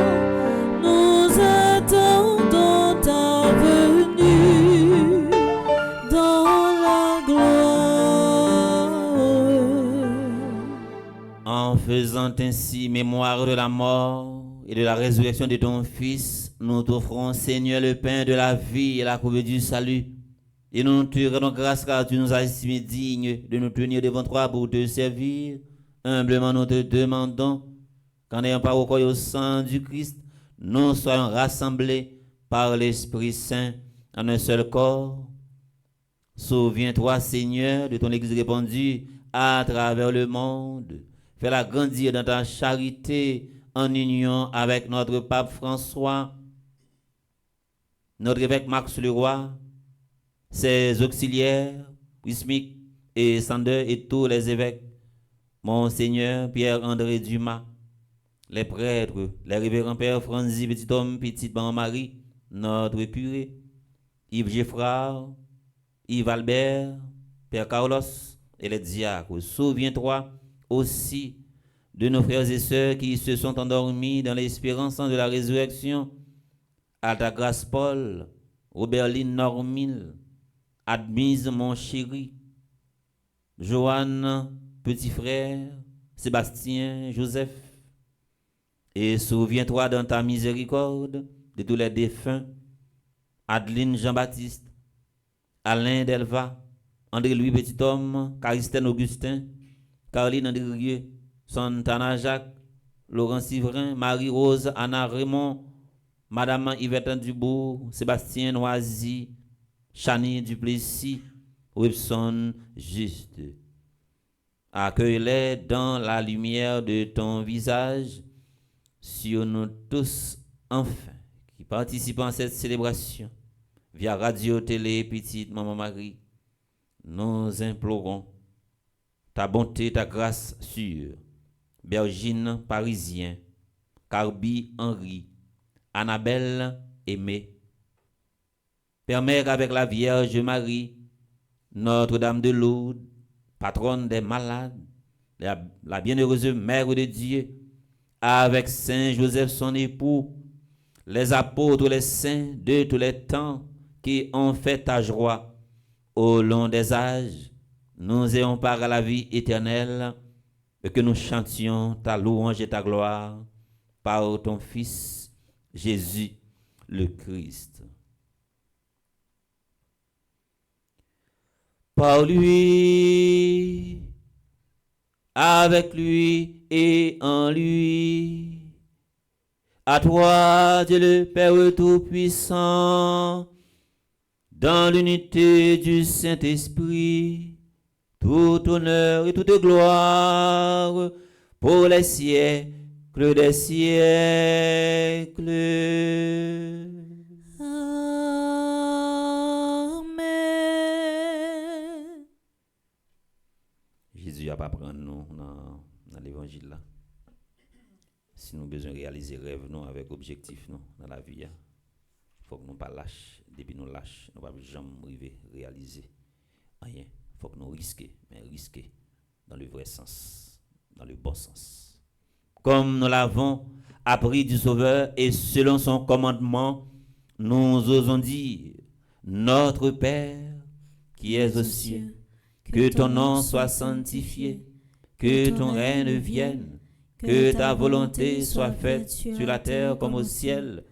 Nous attendons ta venue dans la gloire. En faisant ainsi mémoire de la mort et de la résurrection de ton Fils, nous t'offrons, Seigneur, le pain de la vie et la coupe du salut. Et nous te rendons grâce car tu nous as estimés dignes de nous tenir devant toi pour te servir. Humblement nous te demandons qu'en ayant par au corps et au sang du Christ, nous soyons rassemblés par l'Esprit Saint en un seul corps. Souviens-toi, Seigneur, de ton Église répandue à travers le monde. Fais-la grandir dans ta charité en union avec notre pape François, notre évêque Max Leroy, ses auxiliaires, Wismic et Sander et tous les évêques, Monseigneur Pierre-André Dumas, les prêtres, les révérends pères Franzi Petit-Homme, Petite-Marie, notre curé, Yves Geffrard, Yves Albert, Père Carlos et les diacres. Souviens-toi aussi de nos frères et sœurs qui se sont endormis dans l'espérance de la résurrection. Altagrace Paul, Roberline Normil, Admise mon chéri, Joanne, petit frère, Sébastien, Joseph. Et souviens-toi dans ta miséricorde de tous les défunts, Adeline Jean-Baptiste, Alain Delva, André-Louis Petit-Homme, Caristène Augustin, Caroline Andrieux, Santana Jacques, Laurent Sivrin, Marie-Rose, Anna Raymond, Madame Yvette Dubourg, Sébastien Noisy, Chani Duplessis, Wilson Juste. Accueille-les dans la lumière de ton visage sur nous tous, enfin, qui participons à cette célébration via Radio Télé Petite Maman Marie. Nous implorons ta bonté, ta grâce sur Bergine Parisien, Carbi Henri, Annabelle Aimée. Permets qu'avec la Vierge Marie, Notre-Dame de Lourdes, patronne des malades, la bienheureuse Mère de Dieu, avec Saint Joseph son époux, les apôtres, les saints de tous les temps qui ont fait ta joie au long des âges, nous ayons part à la vie éternelle et que nous chantions ta louange et ta gloire par ton Fils Jésus le Christ. Par lui, avec lui et en lui, à toi, Dieu le Père Tout-Puissant, dans l'unité du Saint-Esprit, tout honneur et toute gloire pour les siècles des siècles. Amen. Jésus a pas prendre nous dans l'évangile là. Si nous besoin réaliser rêve nous avec objectif nous dans la vie, faut que nous pas lâche. Depuis nous lâche, nous pas jamais arriver réaliser rien. Faut que nous risquer, mais risquer dans le vrai sens dans le bon sens. Comme nous l'avons appris du Sauveur et selon son commandement, nous osons dire, Notre Père qui es aux cieux, que ton nom soit sanctifié, que ton règne vienne, que ta volonté soit faite sur la terre comme au ciel.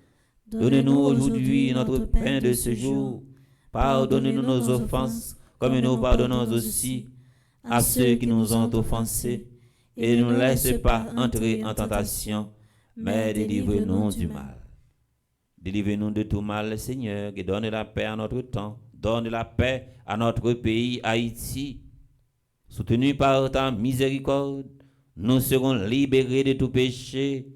Donne-nous aujourd'hui notre pain de ce jour. Pardonne-nous nos offenses, comme nous pardonnons aussi à ceux qui nous ont offensés. Et ne nous laisse pas entrer en tentation, mais délivre-nous du mal. Délivre-nous de tout mal, Seigneur, et donne la paix à notre temps. Donne la paix à notre pays, Haïti. Soutenu par ta miséricorde, nous serons libérés de tout péché,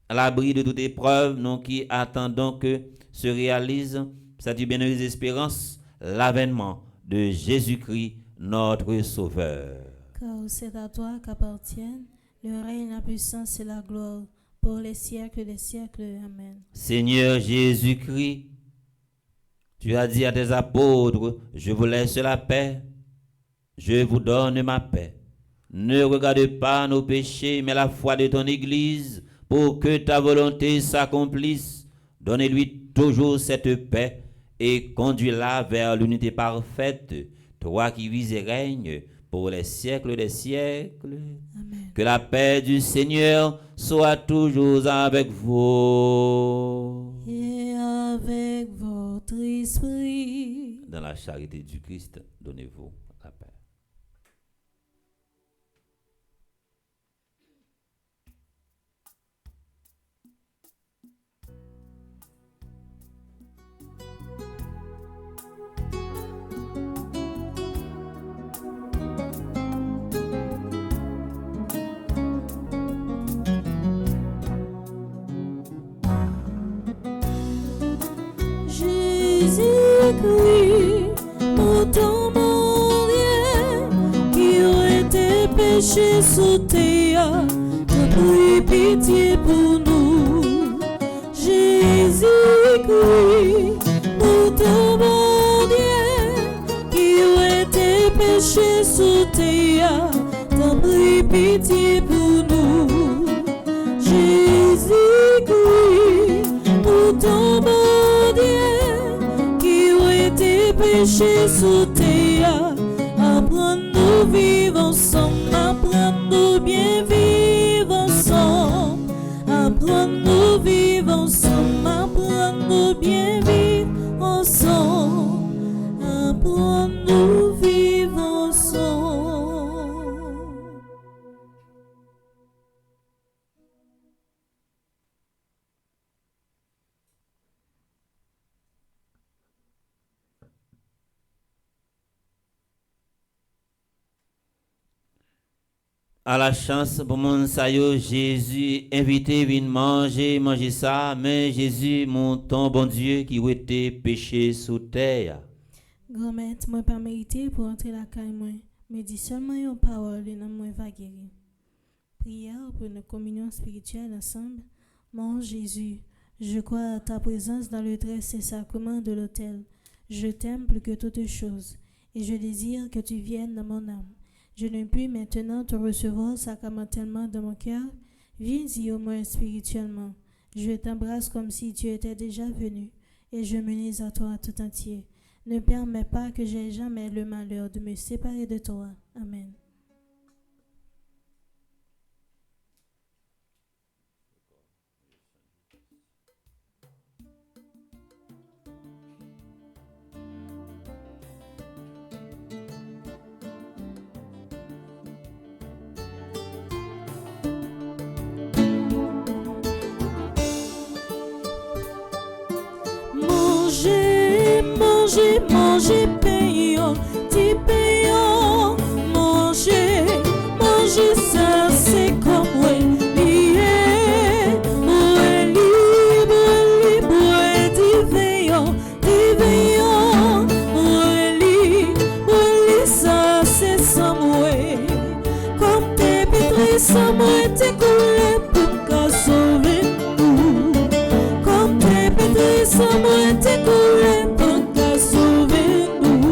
à l'abri de toute épreuve, nous qui attendons que se réalise cette bienheureuse espérance, l'avènement de Jésus-Christ, notre Sauveur. Car c'est à toi qu'appartiennent le règne, la puissance et la gloire pour les siècles des siècles. Amen. Seigneur Jésus-Christ, tu as dit à tes apôtres, je vous laisse la paix, je vous donne ma paix. Ne regarde pas nos péchés, mais la foi de ton Église, pour que ta volonté s'accomplisse. Donne-lui toujours cette paix et conduis-la vers l'unité parfaite, toi qui vis et règnes pour les siècles des siècles. Amen. Que la paix du Seigneur soit toujours avec vous. Et avec votre esprit. Dans la charité du Christ, donnez-vous la paix. Jésus-Christ, mouton mondial, qui aurait été péché sous terre, te prie pitié pour nous. Jésus-Christ, mouton mondial, qui aurait été péché sous terre, te prie pitié pour nous. Jésus-Christ, mouton mondial, péché sous terre, apprends-nous vivre ensemble, apprends-nous bien vivre ensemble, apprends-nous vivre ensemble, apprends-nous bien vivre ensemble, apprends-nous vivre ensemble. À la chance pour mon sayo, Jésus invité vin manger ça, mais Jésus mon ton bon Dieu qui a été péché sous terre. Grand-mère, moi pas mérité pour entrer la caille moi, mais dis seulement une parole et non moi va guérir. Prière pour une communion spirituelle ensemble. Mon Jésus, je crois à ta présence dans le très saint sacrement de l'autel. Je t'aime plus que toutes choses et je désire que tu viennes dans mon âme. Je ne puis maintenant te recevoir sacramentellement dans mon cœur. Viens-y au moins spirituellement. Je t'embrasse comme si tu étais déjà venu et je m'unis à toi tout entier. Ne permets pas que j'aie jamais le malheur de me séparer de toi. Amen. Mangez, mangez, payons, ti payons, mangez, mangez, ça c'est comme ouais, lié, ouais, ti veillons, ouais, ça c'est sans ouais, comme tes pétris sans moi, t'es coulé pour qu'à sauver nous, comme tes pétris sans moi, t'es coulé pour qu'à sauver nous.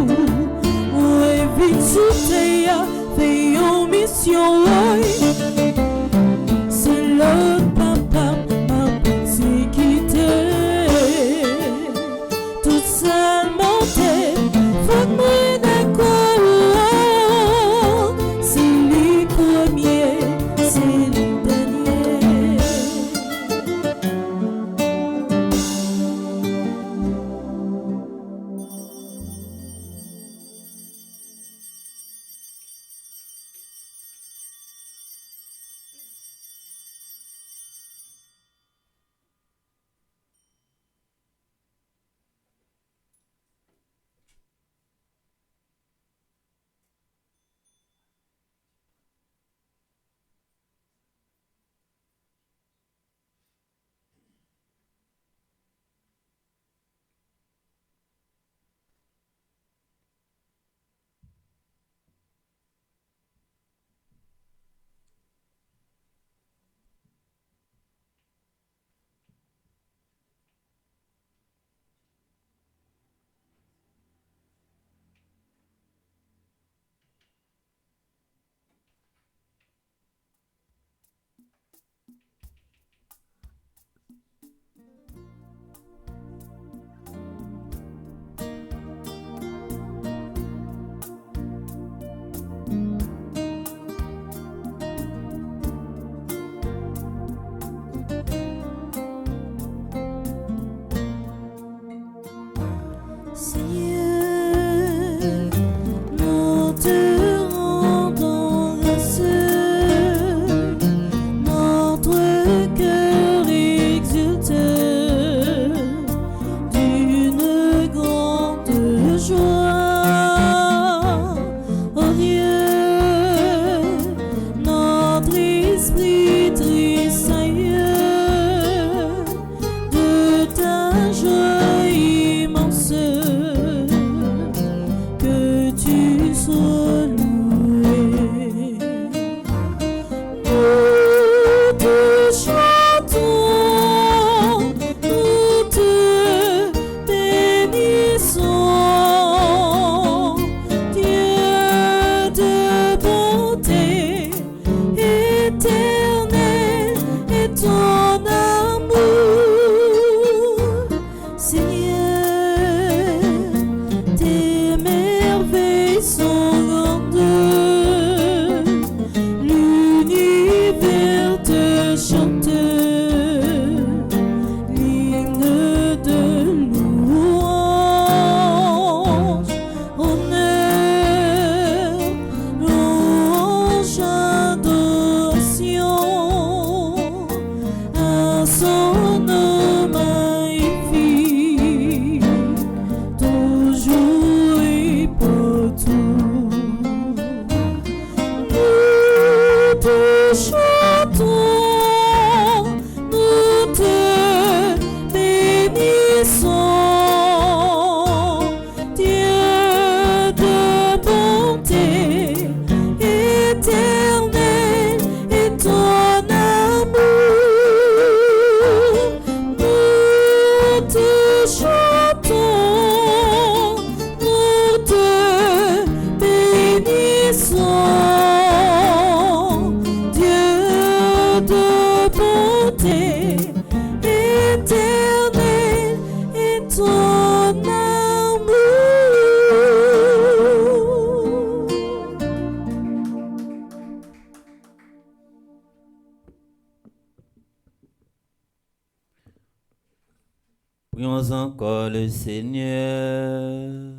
Prions encore le Seigneur.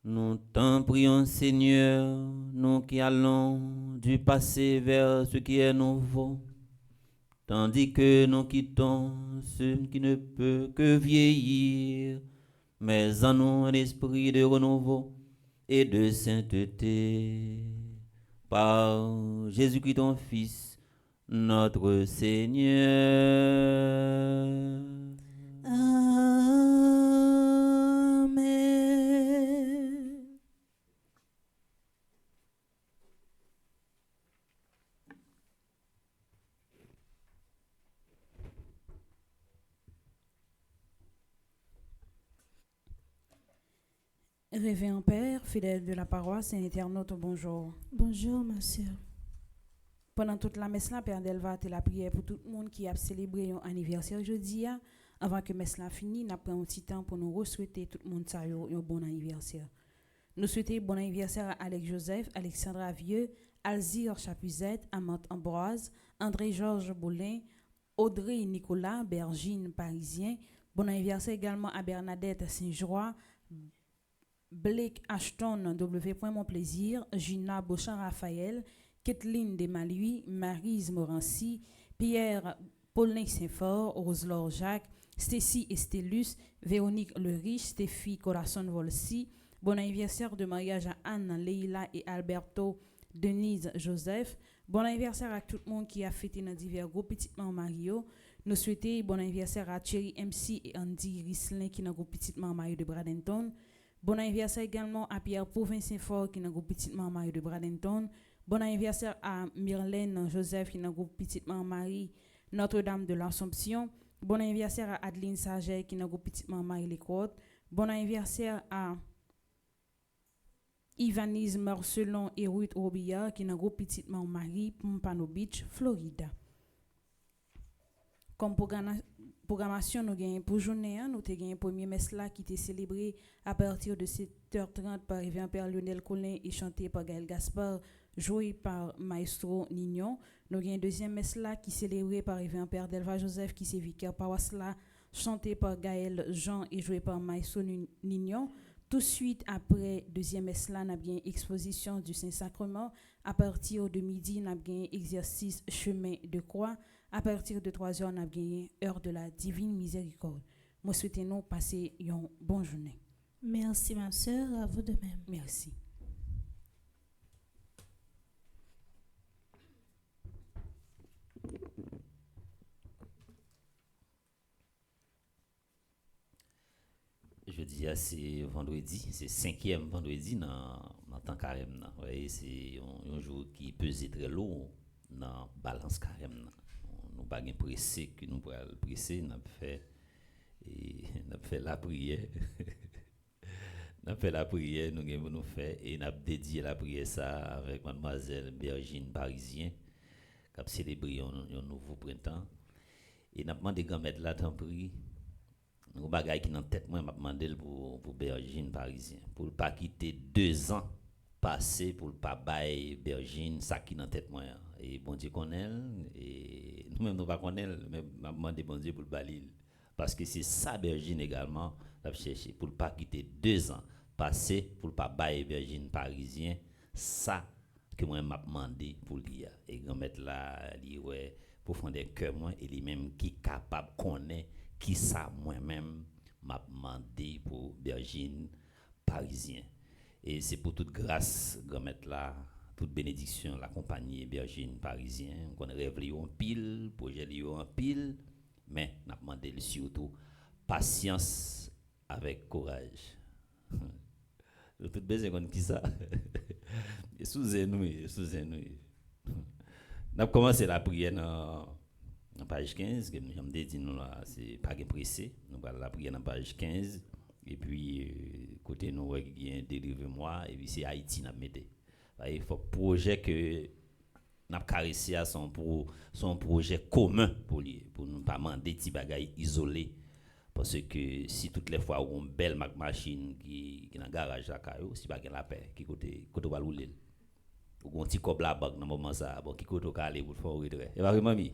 Nous t'en prions, Seigneur, nous qui allons du passé vers ce qui est nouveau, tandis que nous quittons ce qui ne peut que vieillir, mais en nous un esprit de renouveau et de sainteté. Par Jésus-Christ, ton Fils, notre Seigneur. Amen. Révérend Père, fidèle de la paroisse et internaute, bonjour. Bonjour, ma sœur. Pendant toute la messe là, Père Delva, la prière pour tout le monde qui a célébré un anniversaire aujourd'hui. Avant que messe là finisse, nous prenons un petit temps pour nous souhaiter tout le monde un bon anniversaire. Nous souhaitons bon anniversaire à Alex Joseph, Alexandra Vieux, Alzire Chapuzette, Amante Ambroise, André-Georges Boulin, Audrey Nicolas, Bergine Parisien. Bon anniversaire également à Bernadette Saint-Joie, Blake Ashton, W. Monplaisir, Gina Beauchamp-Raphaël, Kathleen Desmaluis, Maryse Morancy, Pierre Paulin Saint-Fort, Roselore Jacques, Stécie Estelus, Véronique Lerich, Stéphie Corazon Volsi. Bon anniversaire de mariage à Anne, Leila et Alberto Denise Joseph. Bon anniversaire à tout le monde qui a fêté dans divers groupes Petitement Mario. Nous souhaitons bon anniversaire à Thierry MC et Andy Rislin qui est dans le groupe Petitement Mario de Bradenton. Bon anniversaire également à Pierre Pauvin Saint-Fort qui est dans le groupe Petitement Mario de Bradenton. Bon anniversaire à Myrlène Joseph qui est dans le groupe Petitement Marie Notre-Dame de l'Assomption. Bon anniversaire à Adeline Saget qui est dans le groupe Petitement Marie Les Côtes. Bon anniversaire à Ivanise Marcelon et Ruth Robillard qui est dans le groupe Petitement Marie Pompano Beach, Florida. Comme programmation, nous avons pour journée, nous avons un premier messe là qui était célébré à partir de 7h30 par Révérend Père Lionel Collin et chanté par Gaël Gaspard, joué par Maestro Nignon. Nous avons un deuxième messe là qui est célébré par Révérend Père Delva Joseph qui est vicaire paroisse là, chanté par Gaël Jean et joué par Maestro Nignon. Tout de suite après deuxième messe là, nous avons une exposition du Saint-Sacrement. À partir de midi, nous avons un exercice chemin de croix. À partir de 3h, nous avons gagné heure de la divine miséricorde. Moi, souhaitons passer une bonne journée. Merci, ma sœur, à vous de même. Merci. Je dis, c'est vendredi, c'est 5e vendredi dans le temps carême. C'est un jour qui peut être très lourd dans la balance carême. Nous pas pressé que nous pourrons le presser, nous avons fait la prière. Nous avons fait la prière, nous avons fait et nous avons dédié la prière ça avec mademoiselle Bergine Parisien qui a célébré un nouveau printemps. Et nous avons demandé grand-mère là tant pris. Nous bagaille qui dans tête moi m'a demandé pour Bergine Parisien pour pas quitter 2 ans passé pour pas bailler Bergine ça qui dans tête moi et bon Dieu connaît et nous même nous pas connaît mais m'a demandé bon Dieu pour le balil parce que c'est ça Bergine également l'a chercher pour pas quitter 2 ans passé pour pas bailler Bergine Parisien ça que moi m'a demandé pour lui et grand mettre là lui ouais profondeur cœur moi et lui même qui capable connaît qui ça moi-même m'a demandé pour Bergine Parisien. Et c'est pour toute grâce, grand-mère là, toute bénédiction, l'accompagner Bergine Parisien. On rêve en pile, projet en pile, mais n'a demandé surtout patience avec courage. Tout besoin comme qui ça. Sous-nous. N'a commencé la prière dans page 15, que nous avons dit, nous là, c'est pas pressé. Nous allons la prière dans page 15. Et puis, côté nous, il y a délivre-moi. Et puis, c'est Haïti, nous mettons. Il faut projet que nous avons caressé à son projet commun pour ne pas demander des bagailles isolés. Parce que si toutes les fois où on belle machine qui est dans le garage, si pas la paix, qui côté va rouler. Ou un petit cob la banque dans le moment ça, bon, qui côté va aller pour faire retrait. Et va mamie.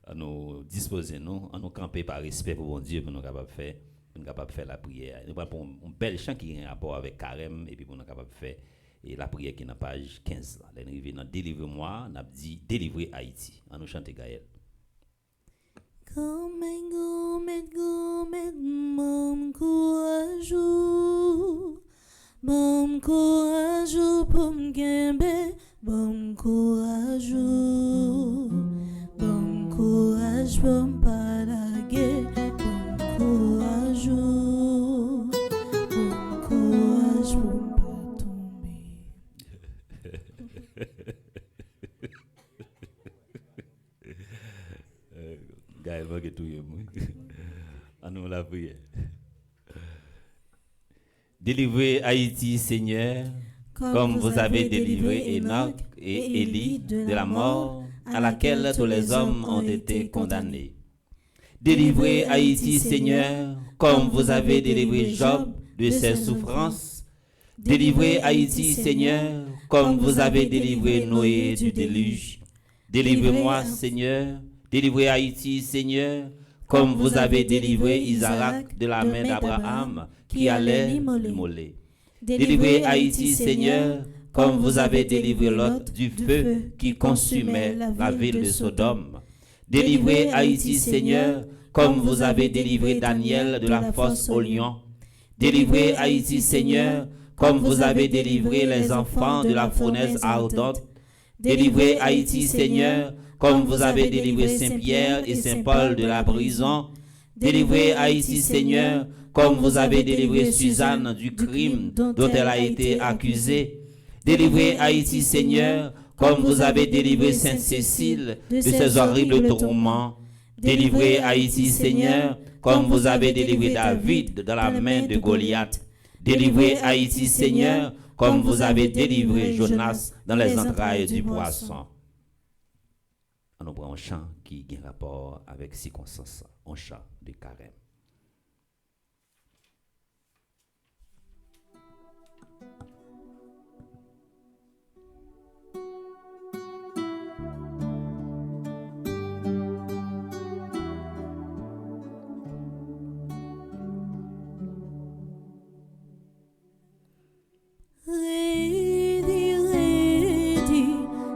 à nous disposer, nous, à nous camper par respect pour bon Dieu, pour nous capables de faire la prière. Nous avons un bel chant qui a un rapport avec Carême, et puis pour nous capables de faire la prière qui est dans la page 15. Là, arrivé dans Délivre-moi, on a dit Délivrer Haïti. On nous chante Gaël. Gomet, mon courage, pour m'gembe, bon courage, pour m'palaguer, bon courage, pour m'pas tomber. Gaël va que tout est moi. À nous la prière. Délivrez Haïti, Seigneur, comme vous avez délivré Enoch et Élie de la mort à laquelle tous les hommes ont été condamnés. Délivrez Haïti, Seigneur, comme vous avez délivré Job de ses souffrances. Délivrez Haïti, Seigneur, comme vous avez délivré Noé du déluge. Délivrez-moi, Seigneur. Délivrez Haïti, Seigneur, comme vous avez délivré Isaac de la main d'Abraham qui allait l'immoler. Délivrez Haïti, Seigneur, comme vous avez délivré Lot du feu qui consumait la ville de Sodome. Délivrez Haïti, Seigneur, comme vous avez délivré Daniel de la fosse au lion. Délivrez Haïti, Seigneur, comme vous avez délivré les enfants de la fournaise ardente. Délivrez Haïti, Seigneur, comme vous avez délivré Saint-Pierre et Saint-Paul de la prison. Délivrez Haïti, Seigneur, comme vous avez délivré Suzanne du crime dont elle a été accusée. Délivrez Haïti, Seigneur, comme vous avez délivré Sainte-Cécile de ses horribles tourments. Délivrez Haïti, Seigneur, comme vous avez délivré David dans la main de Goliath. Délivrez Haïti, Seigneur, comme vous avez délivré Jonas dans les entrailles du poisson. On nous prend un chant qui a un rapport avec circonstances, un chant de Carême.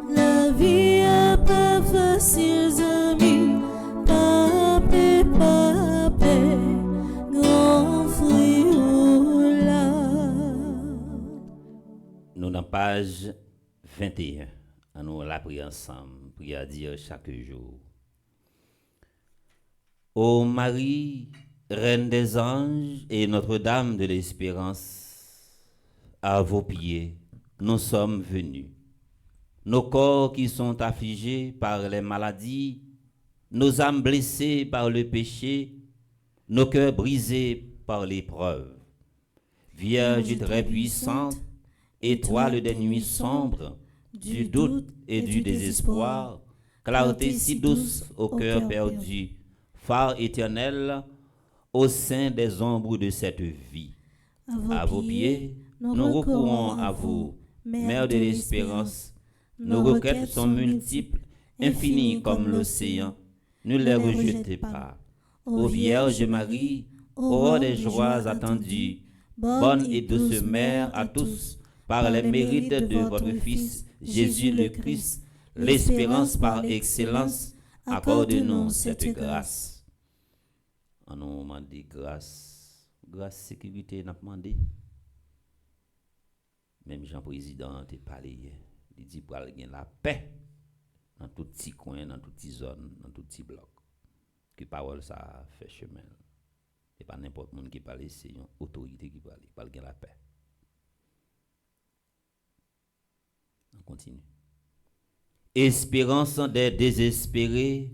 La vie a pas facile, amis. Papé, grand fruit là. Nous dans page 21, nous la prier ensemble, prier à dire chaque jour. Ô Marie, Reine des anges et Notre-Dame de l'Espérance, à vos pieds, nous sommes venus. Nos corps qui sont affligés par les maladies, nos âmes blessées par le péché, nos cœurs brisés par l'épreuve. Vierge très puissante, étoile des nuits sombres, du doute et du désespoir, clarté si douce au cœur perdu, phare éternel au sein des ombres de cette vie. À vos pieds, nous recourons à vous, Mère de l'espérance. Nos requêtes sont multiples, infinies comme l'océan. Ne les rejetez pas. Ô Vierge Marie, ô des joies attendues, bonne et douce Mère à tous, par les mérites de votre Fils, Jésus le Christ, l'espérance par excellence, accorde-nous cette grâce. On nous demande grâce, sécurité, n'a demandé. Même Jean-Président a parlé hier. Il dit pour aller la paix dans tout petit coin, dans toute petite zone, dans tout petit bloc. Que parole ça fait chemin. Et pas n'importe qui qui parle, c'est une autorité qui parle. Pour aller la paix. On continue. Espérance des désespérés,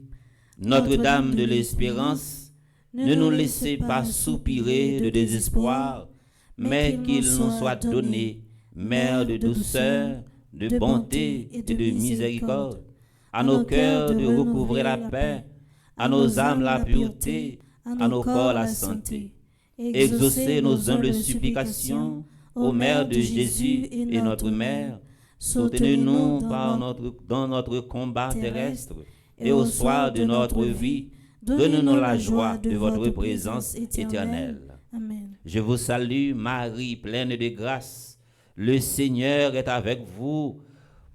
Notre-Dame de l'Espérance, ne nous laissez pas soupirer de désespoir, mais qu'il nous soit donné, Mère de douceur, de bonté et de miséricorde, à nos cœurs de recouvrer la paix, à nos âmes la pureté, à nos corps la santé. Exaucez nos humbles supplications, ô Mère de Jésus et notre Mère, soutenez-nous dans notre combat terrestre, et au soir de notre vie, donne-nous la joie de votre présence éternelle. Amen. Je vous salue, Marie, pleine de grâce. Le Seigneur est avec vous.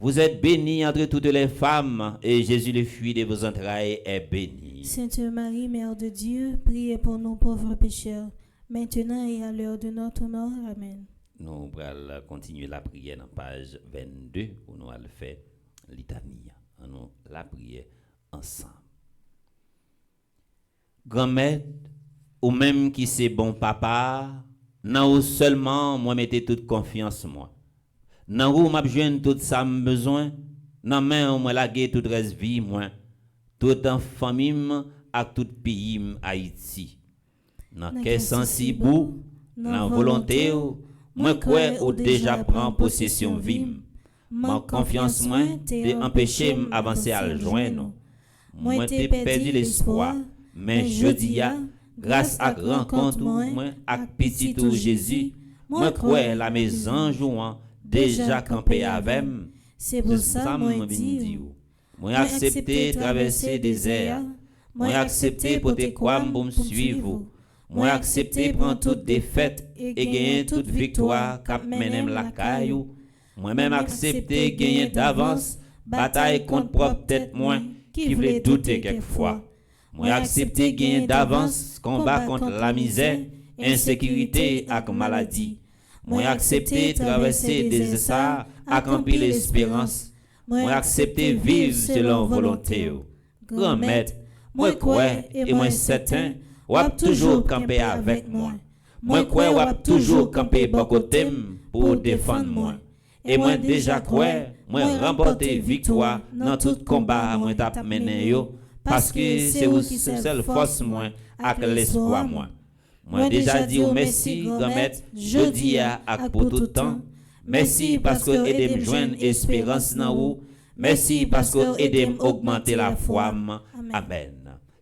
Vous êtes bénie entre toutes les femmes, et Jésus, le fruit de vos entrailles, est béni. Sainte Marie, Mère de Dieu, priez pour nous pauvres pécheurs, maintenant et à l'heure de notre mort. Amen. Nous allons continuer la prière dans page 22, où nous allons faire litanie. Nous la prière ensemble. Grand-mère, ou même qui c'est bon papa, non ou seulement moi mettez toute confiance moi. Non ou m'a besoin tout ça me besoin, non mais moi laguer toute reste vie moi, tout en famille à tout pays Haïti. Dans quel sens si beau, dans volonté moi crois ou déjà prend possession vie. Mon confiance moi de empêcher m'avancer à le joindre. Moi t'ai perdu l'espoir, mais je dis grâce à rencontre moi avec petit tout Jésus, moi crois la maison jouant déjà campé avec. C'est pour ça moi dis moi accepter traverser des airs, moi accepter porter quoi pour me suivre. Moi accepter prendre toute défaite et gagner toute victoire cap menem la caillou. Moi-même accepter gagner d'avance bataille contre propre tête moi qui voulait douter quelquefois. Moi accepter gagner d'avance combat contre la misère, insécurité et maladie. Moi accepter traverser des essais accomplir l'espérance. Moi accepter vivre selon volonté. Grand maître, moi crois et moi certain, ou toujours camper avec moi. Moi crois ou toujours camper bon côté pour défendre moi. Et moi déjà crois, moi remporter victoire dans tout combat moi t'a mené yo parce que c'est aussi seule force moi avec l'espoir moi. Moi déjà dit merci grand-maître, je dis à pour tout temps. Merci parce que aidez me joindre espérance dans vous. Merci parce que aidez me augmenter la foi. Amen.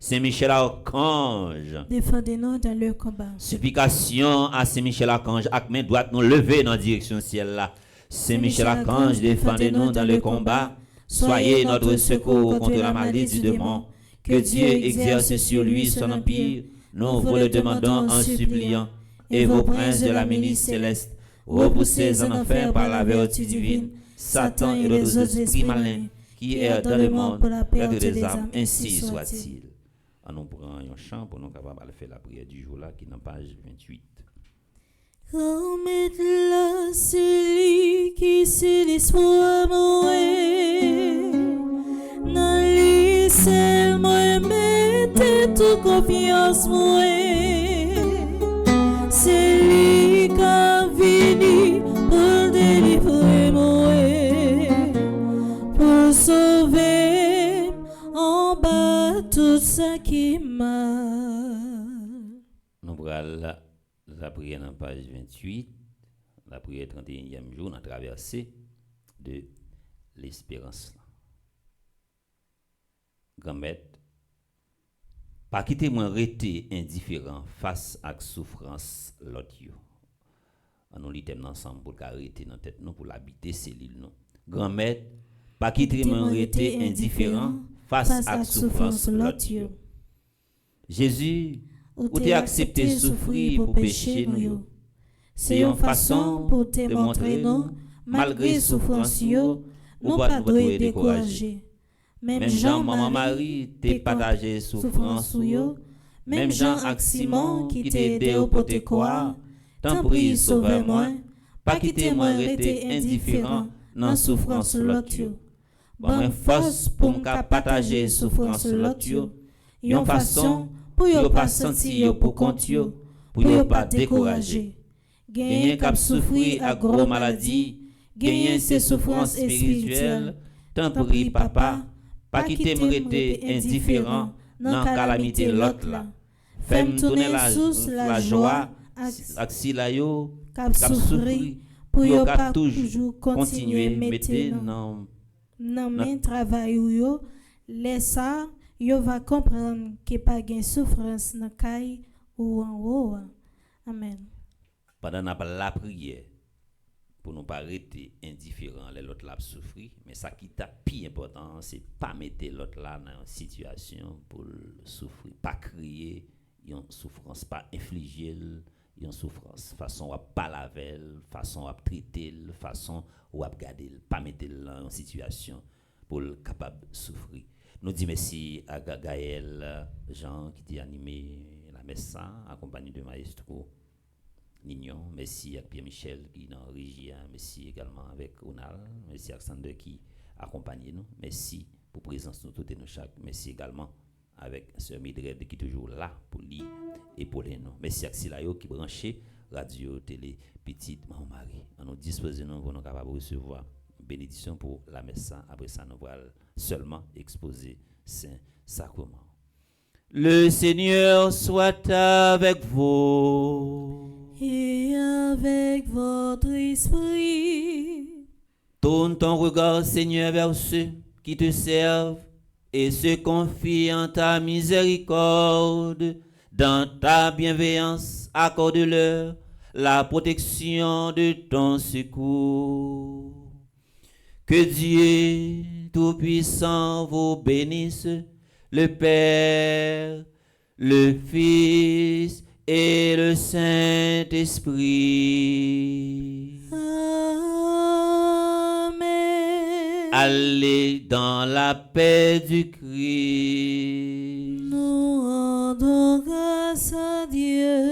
Saint-Michel Archange, défendez-nous dans le combat. Supplication à Saint-Michel Archange, avec main droite nous lever dans la direction ciel là. Saint-Michel Archange, défendez-nous dans le combat. Soyez notre secours contre la maladie du démon. Que Dieu exerce sur lui son empire. Nous vous le demandons en suppliant. Et vos princes de la milice céleste, repoussez en enfer par la vertu divine Satan et les autres esprits malins qui errent dans le monde pour la perte des âmes, ainsi soit-il. Nous prenons un chant pour nous capables de faire la prière du jour là qui est dans page 28. Remettre là celui qui c'est l'espoir moi, dans lui seul moi mettez toute confiance moi, c'est lui qui a venu pour délivrer moi, pour sauver en bas tout ça qui m'a. Nous prenons la prière dans page 28, la prière 31e jour, dans la traversée de l'espérance. Grand-mère, pas quitter moi rester indifférent face à la souffrance l'autre. On nous lit ensemble pour arrêter dans tête nous pour l'habiter cellule nous. Grand-mère, pas quitter moi rester indifférent face à la souffrance l'autre. Jésus, ou t'es accepté souffrir pour pécher nous. C'est une façon pour te montrer nous, malgré souffrance nous pas doit décourager. Même Jean, maman Marie, t'es partagé souffrance yo. Même Jean ak Simon qui t'ai aidé pour te croire. Tant prie sauve-moi, pas quitter moi rester indifférent dans souffrance l'autre. Bon force pour me partager souffrance l'autre. Yon façon pour yo pas sentir pour compte yo, pour yo pas décourager. Gagner cap souffrir à gros maladie, gagner ces souffrances spirituelles. Tant prie papa, pas quitter me rester indifférent dans calamité l'autre là. Fais-moi tourner la joie ak si la yo cap souffrir pour yo pas toujours continuer mettre dans men travail yo laisse ça yo va comprendre que pas gain souffrance dans caille ou en haut. Amen. Pendant la prière, pour nous pas rester indifférents, les l'autre là souffrir, mais ça qui est plus important, c'est pas mettre l'autre là dans une situation pour souffrir, pas crier, une souffrance, pas infliger une souffrance, façon à pas laver, façon à traiter, façon à garder, pas mettre dans une situation pour capable de souffrir. Nous disons merci à Gaël Jean qui a animé la messe, accompagné de maestro Nignon, merci à Pierre-Michel qui est dans la régie, merci également avec Ronald, merci à Alexandre qui accompagne nous, merci pour la présence de nous toutes et nous chaque, merci également avec Sœur Mildred qui est toujours là pour lire et pour les nous. Merci à Silayo qui branché radio, télé, petite Maman Marie. On nous dispose nous pour nous capables de recevoir bénédiction pour la messe. Après ça, nous allons seulement exposer Saint-Sacrement. Le Seigneur soit avec vous. Et avec votre esprit. Tourne ton regard, Seigneur, vers ceux qui te servent et se confient en ta miséricorde. Dans ta bienveillance, accorde-leur la protection de ton secours. Que Dieu Tout-Puissant vous bénisse, le Père, le Fils et le Saint-Esprit. Amen. Allez dans la paix du Christ. Nous rendons grâce à Dieu.